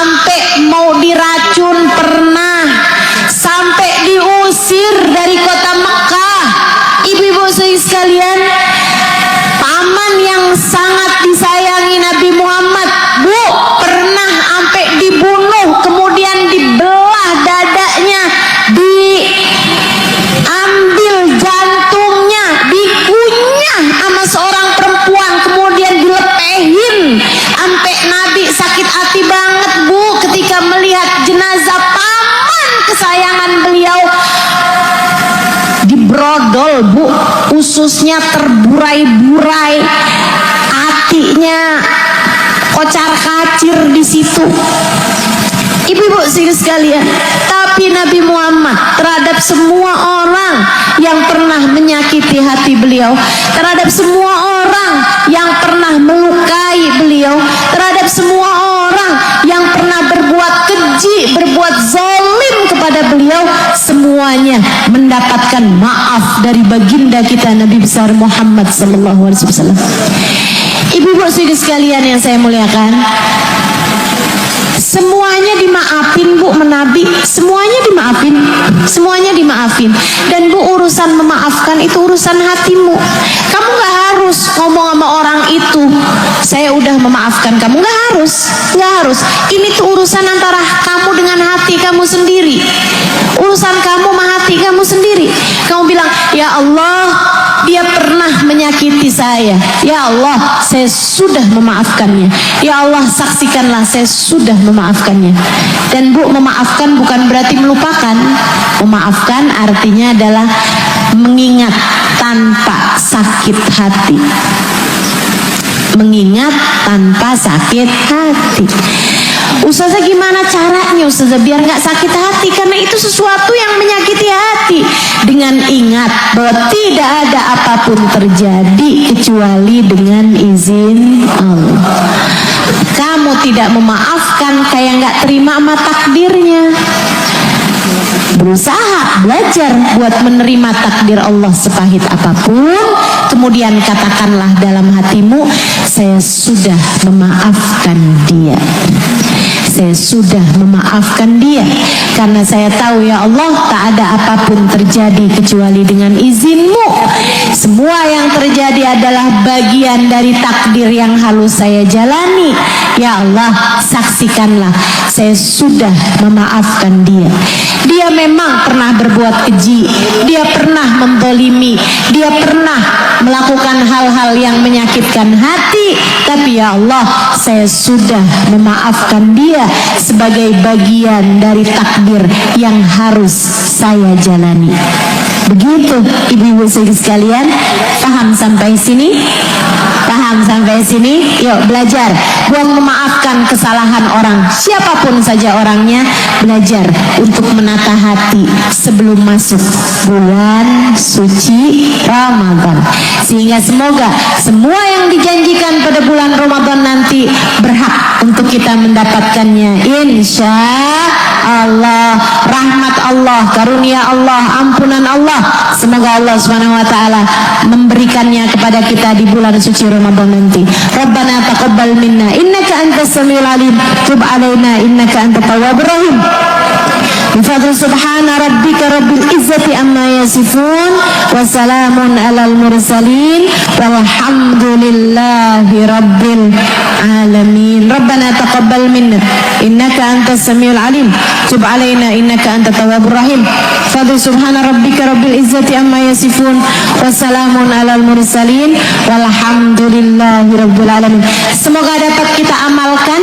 ampe mau diracun pernah, sampai diusir dari kota Mekah. Ibu-ibu sekalian, paman yang sangat disayangi Nabi Muhammad Bu, pernah sampai dibunuh, kemudian dibelah dadanya, diambil jantungnya, dikunyah sama seorang perempuan, kemudian dilepehin. Sampai Nabi sakit hati banget Bu ketika melihat jenazah paman kesayangan beliau dibrodol Bu, ususnya terburai-burai, hatinya kocar-kacir di situ. Ibu-ibu sekalian, tapi Nabi Muhammad terhadap semua orang yang pernah menyakiti hati beliau, terhadap semua orang yang pernah melukai beliau, terhadap semua orang yang pernah berbuat keji, berbuat zalim kepada beliau, semuanya mendapatkan maaf dari baginda kita Nabi besar Muhammad sallallahu alaihi wasallam. Ibu-ibu sekalian yang saya muliakan, semuanya dimaafin Bu, menabi, semuanya dimaafin. Dan Bu, urusan memaafkan itu urusan hatimu. Kamu gak harus ngomong sama orang itu, saya udah memaafkan kamu, gak harus. Ini tuh urusan antara kamu dengan hati kamu sendiri, urusan kamu sama hati kamu sendiri. Kamu bilang, ya Allah, dia pernah menyakiti saya, ya Allah, saya sudah memaafkannya. Ya Allah, saksikanlah saya sudah memaafkannya. Dan Bu, memaafkan bukan berarti melupakan. Memaafkan artinya adalah mengingat tanpa sakit hati. mengingat tanpa sakit hati. Ustazah, gimana caranya Ustazah biar nggak sakit hati? Karena itu sesuatu yang menyakiti hati. Dengan ingat bahwa tidak ada apapun terjadi kecuali dengan izin Allah. Kamu tidak memaafkan kayak nggak terima sama takdirnya. Berusaha belajar buat menerima takdir Allah sepahit apapun. Kemudian katakanlah dalam hatimu, saya sudah memaafkan dia. Saya sudah memaafkan dia karena saya tahu ya Allah tak ada apapun terjadi kecuali dengan izin-Mu. Semua yang terjadi adalah bagian dari takdir yang harus saya jalani. Ya Allah, saksikanlah saya sudah memaafkan dia. Dia memang pernah berbuat keji, dia pernah mendolimi, dia pernah melakukan hal-hal yang menyakitkan hati. Tapi ya Allah, saya sudah memaafkan dia sebagai bagian dari takdir yang harus saya jalani. Begitu ibu-ibu sekalian, paham sampai sini? Paham sampai sini? Yuk belajar buat memaafkan kesalahan orang, siapapun saja orangnya. Belajar untuk menata hati sebelum masuk bulan suci Ramadan, sehingga semoga semua yang dijanjikan pada bulan Ramadan nanti berhak untuk kita mendapatkannya, insya Allah. Rahmat Allah, karunia Allah, ampunan Allah, semoga Allah SWT memberikannya kepada kita di bulan suci Ramadan nanti. Rabbana taqabbal minna innaka antas samiul alim, tub alaina innaka antat tawwabur rahim. Bifadli subhana rabbika rabbil izzati amma yasifun, wa salamun alal mursalin, walhamdulillahi rabbil alamin. Rabbana taqabbal minna innaka antas samiul alim, tub alaina innaka antat tawwabur rahim. Bifadli subhana rabbika rabbil izzati amma yasifun, wa salamun alal mursalin, walhamdulillahi rabbil alamin. Semoga dapat kita amalkan